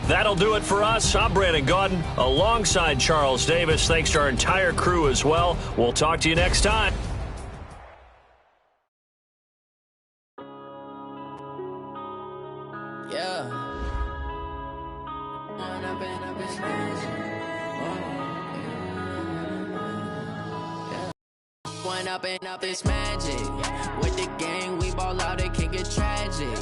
[SPEAKER 1] That'll do it for us. I'm Brandon Gaudin alongside Charles Davis. Thanks to our entire crew as well. We'll talk to you next time.
[SPEAKER 6] Up this magic. With the gang, we ball out, it can get tragic.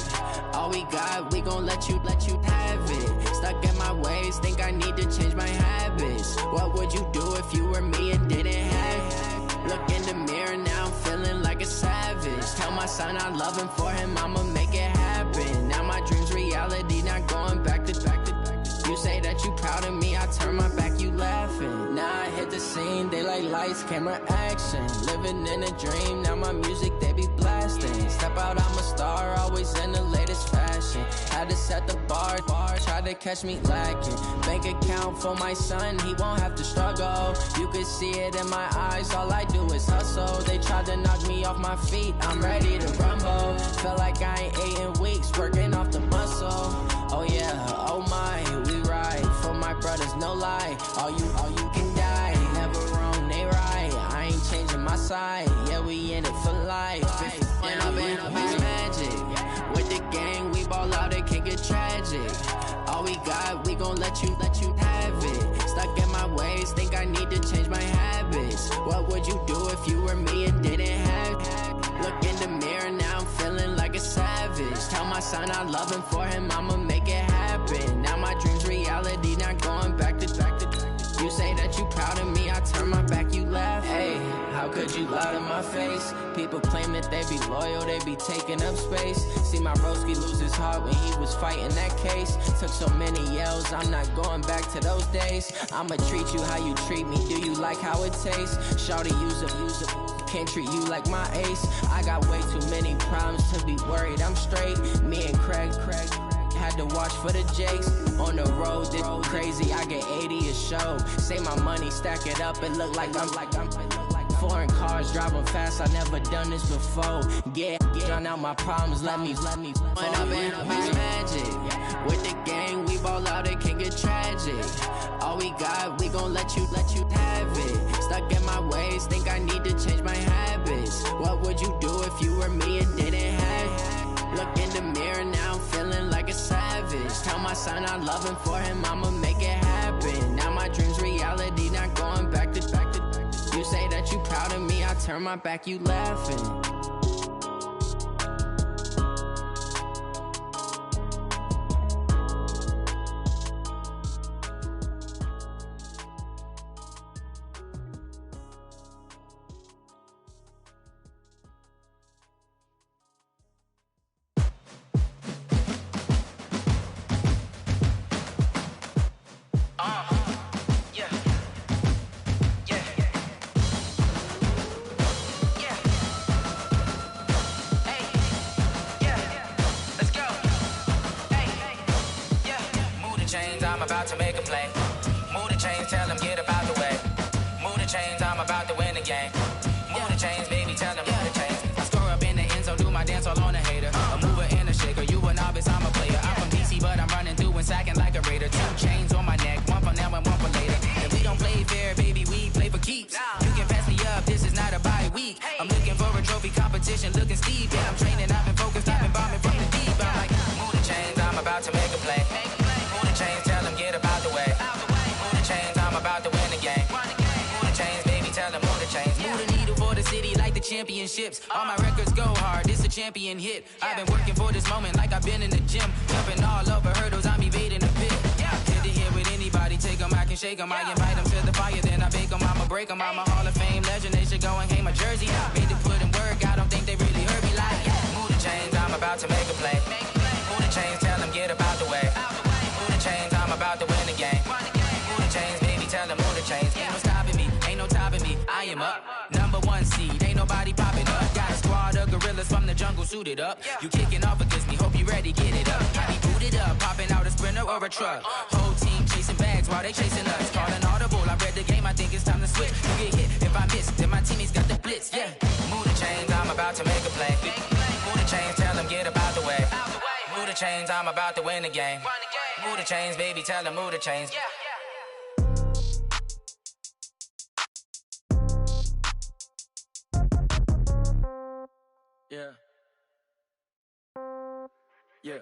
[SPEAKER 6] All we got, we gon' let you have it. Stuck in my ways, think I need to change my habits. What would you do if you were me and didn't have it? Look in the mirror, now I'm feeling like a savage. Tell my son I love him, for him I'ma make it happen. Now my dream's reality, not going back to. You say that you proud of me, I turn my back, you laughing. Now I hit the scene, they like lights, camera, action. Living in a dream, now my music, they be blasting. Step out, I'm a star, always in the latest fashion. Had to set the bar, try to catch me lacking. Bank account for my son, he won't have to struggle. You could see it in my eyes, all I do is hustle. They tried to knock me off my feet, I'm ready to rumble. Felt like I ain't ate in weeks, working off the muscle. Oh yeah, oh my, we ride for my brothers, no lie. All you can die, never wrong, they right. I ain't changing my side, yeah, we in it for life. And I've been magic. With the gang, we ball out, it can get tragic. All we got, we gon' let you have it. Stuck in my ways, think I need to change my habits. What would you do if you were me and didn't have it? Look in the mirror, now I'm feeling like a savage. Tell my son I love him, for him I'ma make it happen. Now my dream's reality, not going back to. You say that you proud of me, I turn my back, you laugh. Hey, how could you lie to my face? People claim that they be loyal, they be taking up space. See my broski lose his heart when he was fighting that case. Took so many yells, I'm not going back to those days. I'ma treat you how you treat me, do you like how it tastes? Shawty, use a can't treat you like my ace. I got way too many problems to be worried, I'm straight. Me and Craig had to watch for the Jakes. On the road, this crazy, I get 80 a show. Say my money, stack it up, it look like I'm foreign cars, driving fast, I never done this before. Yeah, drown out my problems, let me When I've been magic. With the gang, we ball out, it can get tragic. All we got, we gon' let you have it. Stuck in my ways, think I need to change my habits. What would you do if you were me and didn't have it? Look in the mirror, now I'm feeling like a savage. Tell my son I love him, for him I'ma make it happen. Now my dream's reality, not going back to. You say that you proud of me, I turn my back, you laughing.
[SPEAKER 7] I'm about to make a play. Move the chains, tell them get up out the way. Move the chains, I'm about to win the game. Move the chains, baby, tell them move the chains. I score up in the end zone, do my dance all on a hater. A mover and a shaker, you a novice, I'm a player. I'm from DC, but I'm running through and sacking like a raider. 2 chains on my neck, one for now and one for later. And we don't play fair, baby, we play for keeps. You can pass me up, this is not a bye week. I'm looking for a trophy competition, looking steep. Yeah, I'm training, I've been focused, I've been bombing from the deep. I'm like, move the chains, I'm about to make a play. Move the chains, tell them get up out the way. Move the chains, I'm about to win the game. Move the chains, baby, tell them move the chains. Move the needle for the city like the championships. All my records go hard, this a champion hit. I've been working for this moment like I've been in the gym. Jumping all over hurdles, I'm evading the pit. Hit to hit with anybody, take them, I can shake them. I invite them to the fire, then I bake them, I'ma break them. I'm a Hall of Fame legend, they should go and hang my jersey. Made to put in work, I don't think they really heard me like. Move the chains, I'm about to make a play. Move the chains, tell them get up out the way. Move the chains, I'm about to win the game. Move the chains, baby, tell them move the chains. Ain't no stopping me, ain't no topping me, I am up. #1 seed, ain't nobody popping up. Got a squad of gorillas from the jungle suited up. You kicking off against me, hope you ready, get it up. I be booted up, popping out a sprinter or a truck. Whole team chasing bags while they chasing us. Calling audible, I read the game, I think it's time to switch. You get hit, if I miss, then my teammates got the blitz, yeah. Move the chains, I'm about to make a play. Move the chains, tell them get up out the way. Move the chains, I'm about to win the game. Move the chains, baby, tell them move the chains. Yeah. Yeah. Yeah.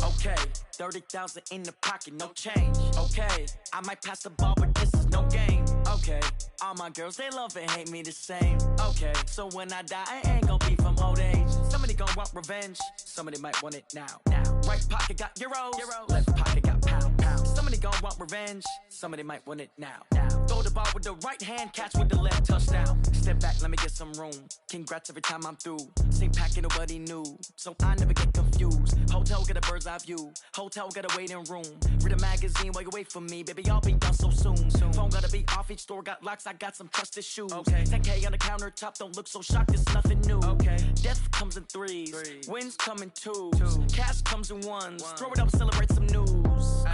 [SPEAKER 7] Okay. 30,000 in the pocket, no change. Okay. I might pass the ball, but this is no game. Okay. All my girls, they love and hate me the same. Okay. So when I die, I ain't gon' be from old age. Somebody gon' want revenge. Somebody might want it now. Right pocket got euros. Left pocket got pound. Somebody gon' want revenge. Somebody might want it now. Throw the ball with the right hand, catch with the left, touchdown. Step back, let me get some room. Congrats every time I'm through. Same packet, nobody knew. So I never get confused. Hotel get a bird's eye view. Hotel get a waiting room. Read a magazine while you wait for me. Baby, I'll be done so soon. Phone gotta be off, each store got locks. I got some trusted shoes. 10K on the countertop, don't look so shocked, it's nothing new. Death comes in threes. Wins come in twos. Cash comes in ones. Throw it up, celebrate some news.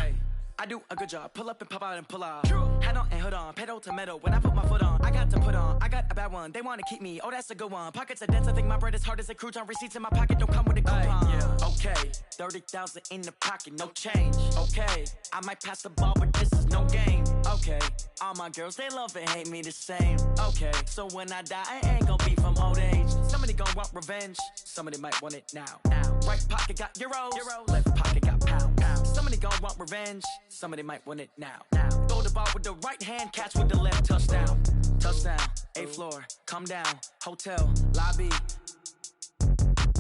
[SPEAKER 7] I do a good job. Pull up and pop out and pull out. Head on and hood on. Pedal to metal. When I put my foot on, I got to put on. I got a bad one. They want to keep me. Oh, that's a good one. Pockets are dense. I think my bread is hard as a crouton. Receipts in my pocket don't come with a coupon. Okay. 30,000 in the pocket. No change. Okay. I might pass the ball, but this is no game. Okay. All my girls, they love and hate me the same. Okay. So when I die, I ain't gon' be from old age. Somebody gon' want revenge. Somebody might want it now. Right pocket got euros. Left pocket got pound. Somebody gon' want revenge. Somebody might want it now. Throw the ball with the right hand, catch with the left, touchdown. Touchdown, 8th floor, come down, hotel, lobby.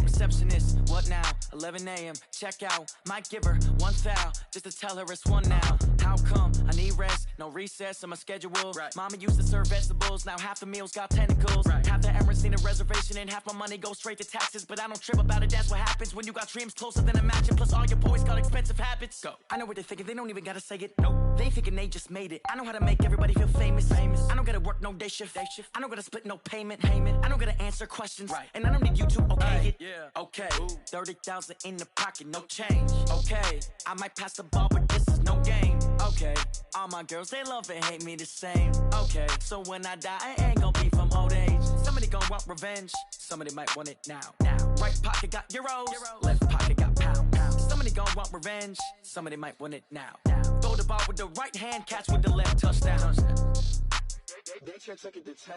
[SPEAKER 7] Receptionist, what now? 11 a.m., check out. Might give her 1 foul, just to tell her it's 1 now. How come? I need rest, no recess in my schedule. Mama used to serve vegetables, now half the meals got tentacles. Half the Emirates need a reservation and half my money goes straight to taxes. But I don't trip about it, that's what happens when you got dreams closer than imagine. Plus all your boys got expensive habits. Go. I know what they're thinking, they don't even gotta say it. Nope. They thinking they just made it. I know how to make everybody feel famous. I don't gotta work no day shift. I don't gotta split no payment. I don't gotta answer questions. And I don't need you to okay it. Okay, 30,000 in the pocket, no change. Okay, I might pass the ball, but this is no game. Okay, all my girls, they love and hate me the same. Okay, so when I die, I ain't gon' be from old age. Somebody gon' want revenge. Somebody might want it now. Right pocket got euros. Left pocket got pound. Somebody gon' want revenge. Somebody might want it now. Throw the ball with the right hand, catch with the left, touchdown.
[SPEAKER 2] They check it to 10.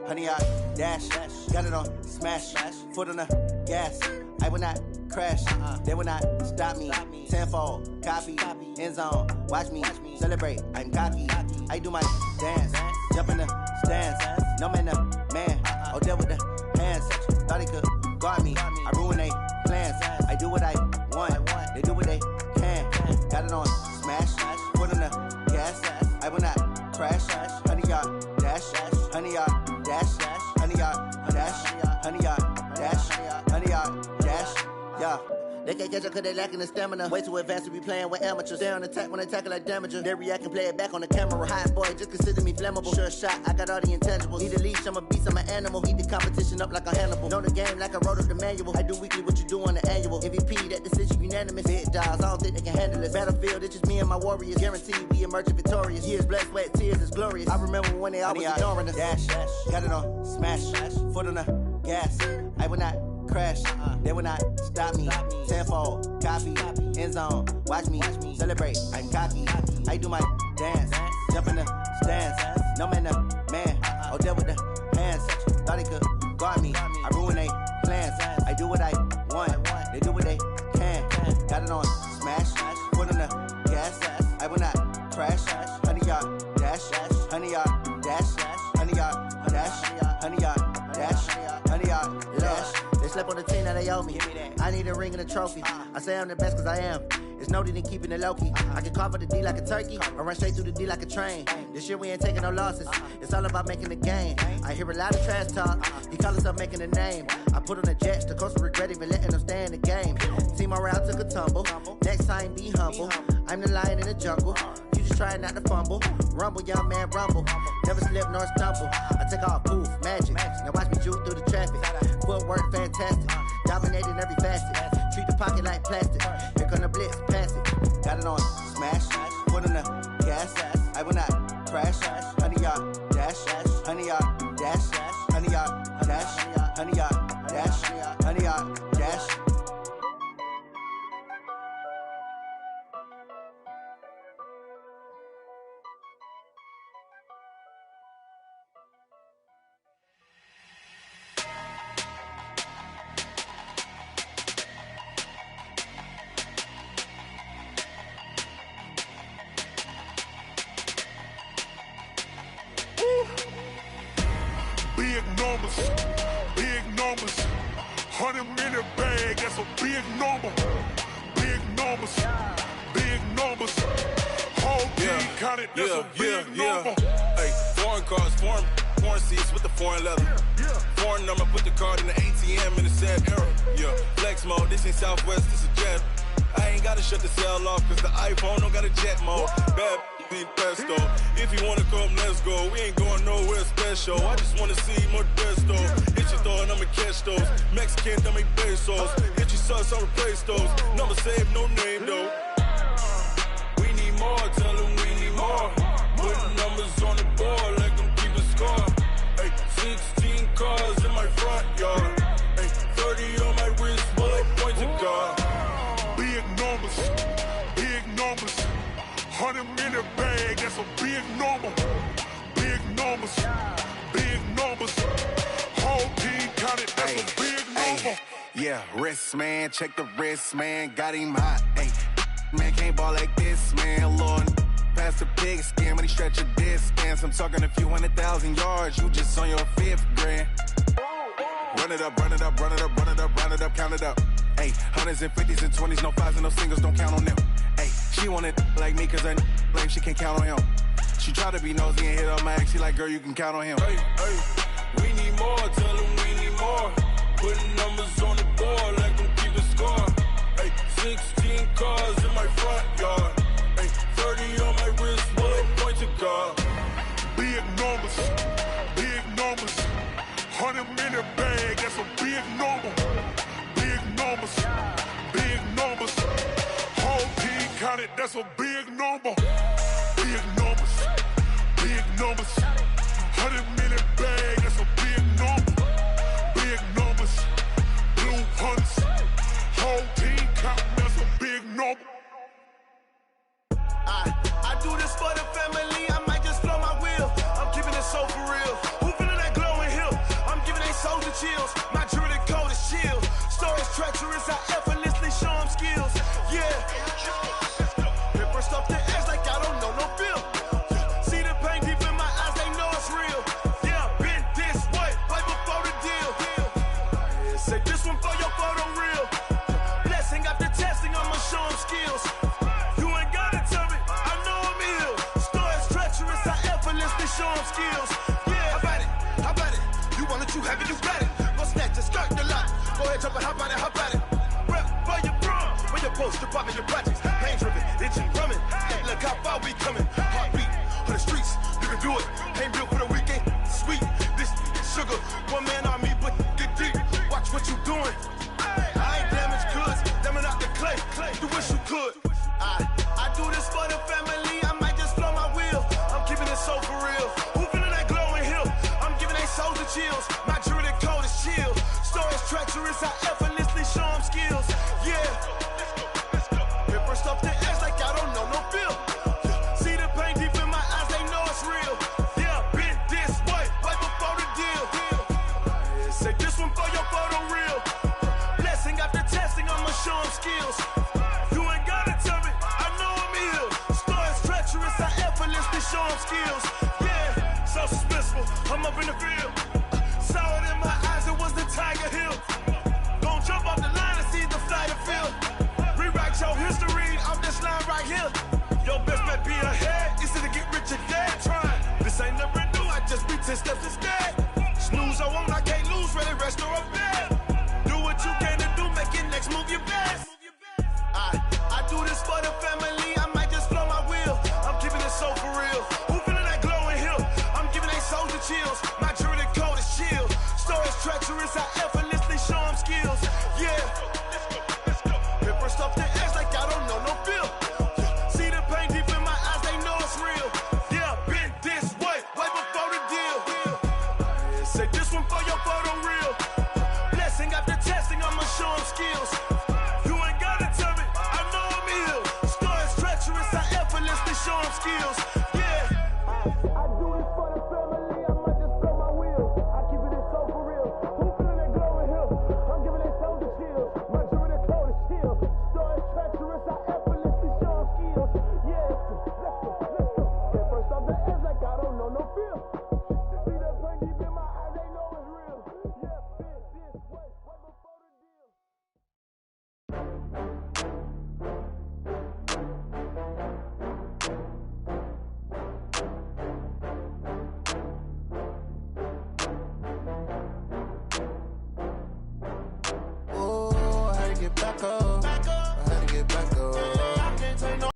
[SPEAKER 8] Honey, I dash, got it on smash, foot on the gas. I will not crash, they will not stop me. Tenfold, copy, end zone, watch me celebrate. I'm cocky, I do my dance, jump in the stands. No man, the man, oh, deal with the hands. Thought he could guard me, I ruin they plans. I do what I want, they do what they can. Got it on smash, foot on the gas. I will not crash. 100 yard dash. 100 yard dash. 100 yard dash. 100 yard dash. 100 yard dash. Yeah. They can't catch up cause they lacking the stamina. Way too advanced to be playing with amateurs. Stay on attack when they tackle like damager. They react and play it back on the camera. Hot boy, just consider me flammable. Sure shot, I got all the intangibles. Need a leash, I'm a beast, I'm an animal. Heat the competition up like a Hannibal. Know the game like I wrote up the manual. I do weekly what you do on the annual. MVP, that decision unanimous. Big dials, I don't think they can handle it. Battlefield, it's just me and my warriors. Guaranteed we emerging victorious. Years, blood, sweat, tears, it's glorious. I remember when they always ignoring us. Dash, got it on, smash, foot on the gas. I will not crash, they will not stop me. Tenfold, copy, end zone, watch me celebrate. I'm cocky, I do my dance, jump in the stands. No man, the man, oh, there with the hands. Thought he could guard me, I ruin they plans. I do what I want, they do what they can. Got it on smash, foot on the gas. I will not crash, 100 yard dash, 100 yard dash, 100 yard dash, 100 yard dash, 100 yard dash. They slept on the team that they owe me. I need a ring and a trophy. I say I'm the best cause I am. It's no need in keeping it low-key. I can carve up the D like a turkey or run straight through the D like a train. This year we ain't taking no losses. It's all about making the game. I hear a lot of trash talk. He call himself making a name. I put on the Jets. The coach will regret even letting them stay in the game. Team morale took a tumble. Next time be humble. I'm the lion in the jungle. You just trying not to fumble. Rumble, young man, rumble. Never slip nor stumble. I take off, poof, magic. Now watch me juke through the traffic. Footwork fantastic. Dominating every facet. Treat the pocket like plastic. Here come the blitz, pass it. Got it on smash. Foot on the gas. I will not crash. 100 yard dash. 100 yard dash. 100 yard dash. 100 yard dash. 100 yard dash.
[SPEAKER 2] Big numbers, 100-minute bag, that's a big number. Big numbers, whole team counted, that's a big number.
[SPEAKER 9] Hey, foreign cars, foreign seats with the foreign leather. Foreign number, put the card in the ATM in the sad era. Yeah, flex mode, this ain't Southwest, this is jet. I ain't gotta shut the cell off, cause the iPhone don't got a jet mode. Bad need pesto. If you wanna come, let's go. We ain't going nowhere special. I just wanna see more Modesto. Hit your thought, I'ma catch those. Mexican, dummy pesos. Hit your sauce, I'll replace those. Number saved, no name though. We need more, tell them we need more. Putting numbers on the board, like them keep a score. Hey, 16 cars in my front yard. Hey, 30 on my wrist, bullet point to God.
[SPEAKER 2] Big numbers, 100-minute bag, that's a big number. Big numbers, whole team counted, that's a big number.
[SPEAKER 10] Yeah, wrist man, check the wrist man, got him hot. Hey, man can't ball like this, man. Lord, past the pig skin when he stretch a distance. I'm talking a few 100,000 yards, you just on your 5th grand. Run it up, count it up. Hey, hundreds and 50s and 20s, no 5s and no singles, don't count on them. Hey, she wanted like me cause her like she can't count on him. She tried to be nosy and hit her max, she like, girl, you can count on him.
[SPEAKER 9] Hey, we need more, tell them we need more. Putting numbers on the board like them keep a score. Hey, 16 cars in my front yard. Hey, 30 on my wrist, bullet point to God.
[SPEAKER 2] Big numbers, 100-minute bag, that's a big number. Big numbers, whole team counted, that's a big number. Big numbers, 100-minute bag, that's a big number. Big numbers, blue hunts, whole team counting, that's a big number.
[SPEAKER 11] I do this for the family, I might just blow my wheel. I'm keeping it so for real. Who feeling that glowing hill? I'm giving they soldier chills. My jewelry code is chill. Stories treacherous, I effortlessly show them skills. Yeah. Paper stuff the edge like I don't know no feel. See the pain deep in my eyes, they know it's real. Yeah, been this way, right before the deal. Say this one for your photo real. Blessing after testing, I'ma show them skills. You ain't gotta tell me, I know I'm skills. Yeah, how about it? You want it, you have it, you got it. Go snatch it, skirt the lot. Go ahead, jump it, hop on it. Rep for your prom, where your post, department, your projects. Pain driven, itching, drumming. Hey, look how far we coming. Heartbeat on the streets, you can do it. Ain't built for the weekend, sweet. This sugar, one man army, but get deep. Watch what you doing. I ain't damaged goods, damn out the clay. You wish you could. I do this for the family. I might just flow my wheel. I'm keeping it so for real. Who feeling that glowing hill? I'm giving they souls the chills. My jewelry code is chill. Stories treacherous, I effortlessly show them skills. Yeah. Paper stuff to edge like I don't know no feel. See the pain deep in my eyes, they know it's real. Yeah, been this way, right before the deal. Say this one for your photo reel. Blessing after testing, I'ma show them skills. You ain't gotta tell me, I know I'm ill. Stories treacherous, I effortlessly show them skills. Yeah, so suspenseful, I'm up in the field. Saw it in my eyes, it was the Tiger Hill. Don't jump off the line and see the flight of field. Rewrite your history off this line right here. Your best bet be ahead, instead of get rich or dead. Trying, this ain't never new, I just be 10 steps instead. Snooze I won't, I can't lose, ready, rest or a bed. Do what you can to do, make your next move your best. I do this for the family, I might just flow my wheel. I'm keeping it so for real. Who feeling that glowing hill? I'm giving they souls the chills. My jewelry code is chill. Stories treacherous, I effortlessly show them skills. Yeah. Paper stuff to edge like I don't know no feel. See the pain deep in my eyes, they know it's real. Yeah, been this way, right before the deal. Say this one for your photo reel. Blessing after testing, I'ma show them skills. You ain't gotta tell me, I know I'm ill. Stories treacherous, I effortlessly show them skills. Yeah. I do this for the family, I might just blow my wheel. I keep it so for real. Who feeling that glowing hill? I'm giving they souls the chills. My jewelry code is chill. Stories treacherous, I effortlessly show them skills. Yeah, let's go. Get first off the edge like I don't know no feel. See that pain deep in my eyes, they know it's real. Yeah, been this way, right before the deal.
[SPEAKER 12] Oh, I had to get back up. I had to get back up. I can't take no.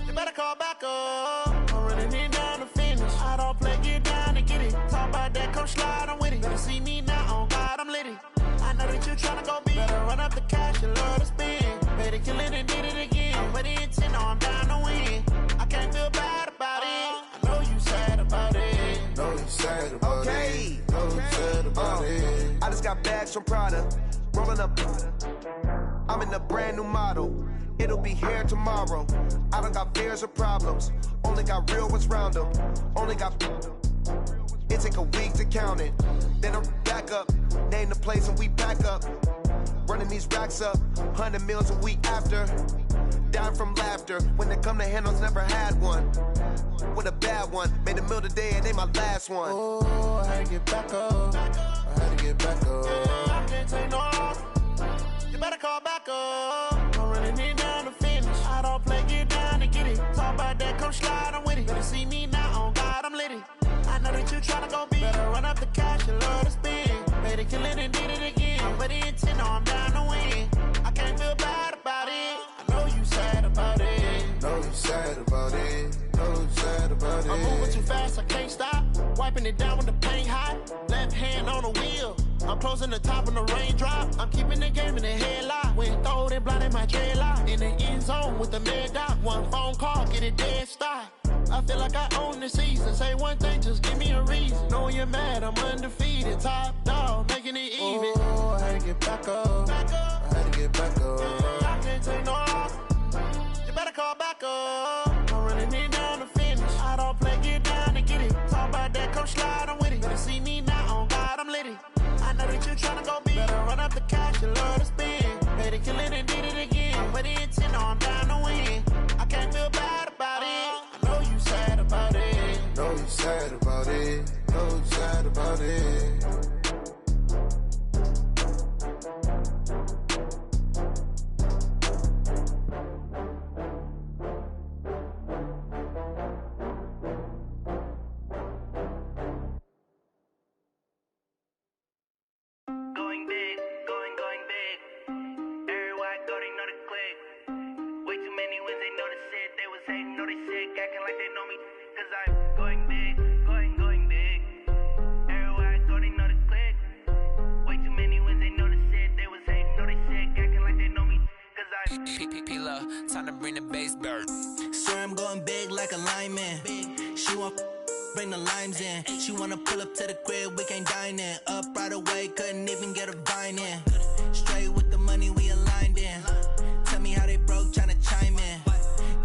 [SPEAKER 12] You better call back up. I'm running it down to finish. I don't play, get down and get it. Talk about that, come slide, I'm with it. Better see me now, on God, I'm litty. I know that you tryna go big. Better run up the cash, you love to spend. Better kill it and did it again. I'm with intent, no, I'm down to win. I can't feel bad about it. I know you sad about it.
[SPEAKER 10] Know you sad about it. Know you sad about it. I just got bags from Prada. Rolling up. I'm in a brand new model. It'll be here tomorrow. I don't got fears or problems. Only got real ones round them. Only got. It take a week to count it. Then I'm back up. Name the place and we back up. Running these racks up. 100 meals a week after. Down from laughter. When they come to handles, never had one. With a bad one. Made a meal today and they my last one.
[SPEAKER 12] Oh, I had to get back up. I had to get back up. I can't take no loss. You better call back up. I'm running it down to finish. I don't play, get down and get it. Talk about that, come slide, I'm with it. Better see me now, on God, I'm litty. I know that you tryna go big. Better run up the cash, you love to spend. Better kill it and did it again. I'm with the intent, no, I'm down to win. I can't feel bad about it. I know you sad about it.
[SPEAKER 10] Know you sad about it. Know you sad about it.
[SPEAKER 12] I'm moving too fast, I can't stop. Wiping it down when the paint hot. Left hand on the wheel. I'm closing the top when the raindrop. I'm keeping the game in the headlock. When throwed and blinded my dreadlock. In the end zone with the mad dot. One phone call, get it dead stop. I feel like I own the season. Say one thing, just give me a reason. Knowing you're mad, I'm undefeated. Top dog, making it even.
[SPEAKER 10] Oh, I had to get back up. I had to get back up.
[SPEAKER 12] I can't take no loss. You better call back up. I'm running it down to finish. I don't play, get down and get it. Talk about that, come slide, I'm with it. Better see me now, on God, I'm litty. I know that you tryna go big. Better run up the cash, you love to spend. Better kill it and did it again. I'm with the intent, no, I'm down to win. I can't feel bad about it. I know you sad about it.
[SPEAKER 10] Know you sad about it. Know you sad about it.
[SPEAKER 13] wins, they know the shit. They was hating, know they sick, acting like they know me. Cause I'm going big, going big. Everywhere I go, they know the click. Way too many wins, they know the shit. They was hating, know they sick, acting like they know me. Cause I'm
[SPEAKER 7] P-P-P-Love, time to bring the bass bird.
[SPEAKER 8] Swear I'm going big like a lineman. She want bring the limes in. She wanna pull up to the crib, we can't dine in. Up right away, couldn't even get a vine in. Straight with the money we aligned in. Tell me how they broke, tryna chime in.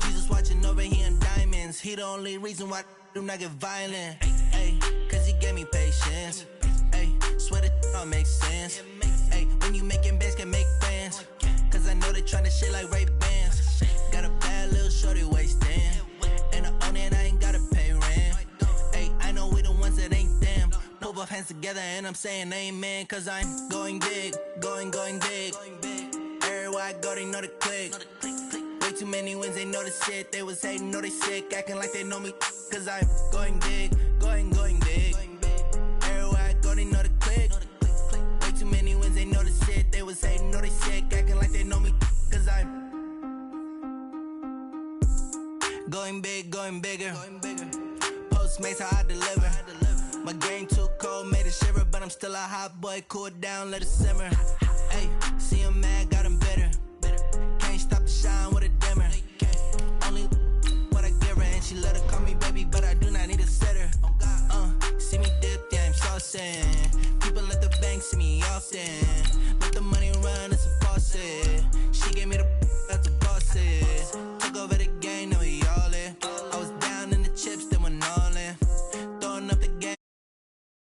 [SPEAKER 8] Jesus watching over here in diamonds. He the only reason why I do not get violent. Ay, cause he gave me patience. Ay, swear that all makes sense. Ay, when you making bands, can make friends. Cause I know they tryna shit like Ray-Bans. Got a bad little shorty wasting. And I own it, I ain't gotta pay rent. Ay, I know we the ones that ain't them. Put both hands together and I'm saying amen. Cause I'm going big, going big. Everywhere I go, they know the click. Way too many wins, they know the shit. They was hating, know they sick, acting like they know me. Cause I'm going big, going big. Everywhere I go, they know the click. Way too many wins, they know the shit. They was hating, know they sick, acting like they know me. Cause I'm going big, going bigger. Postmates, how I deliver. My game too cold, made it shiver. But I'm still a hot boy, cool it down, let it simmer. Hey, see him mad, got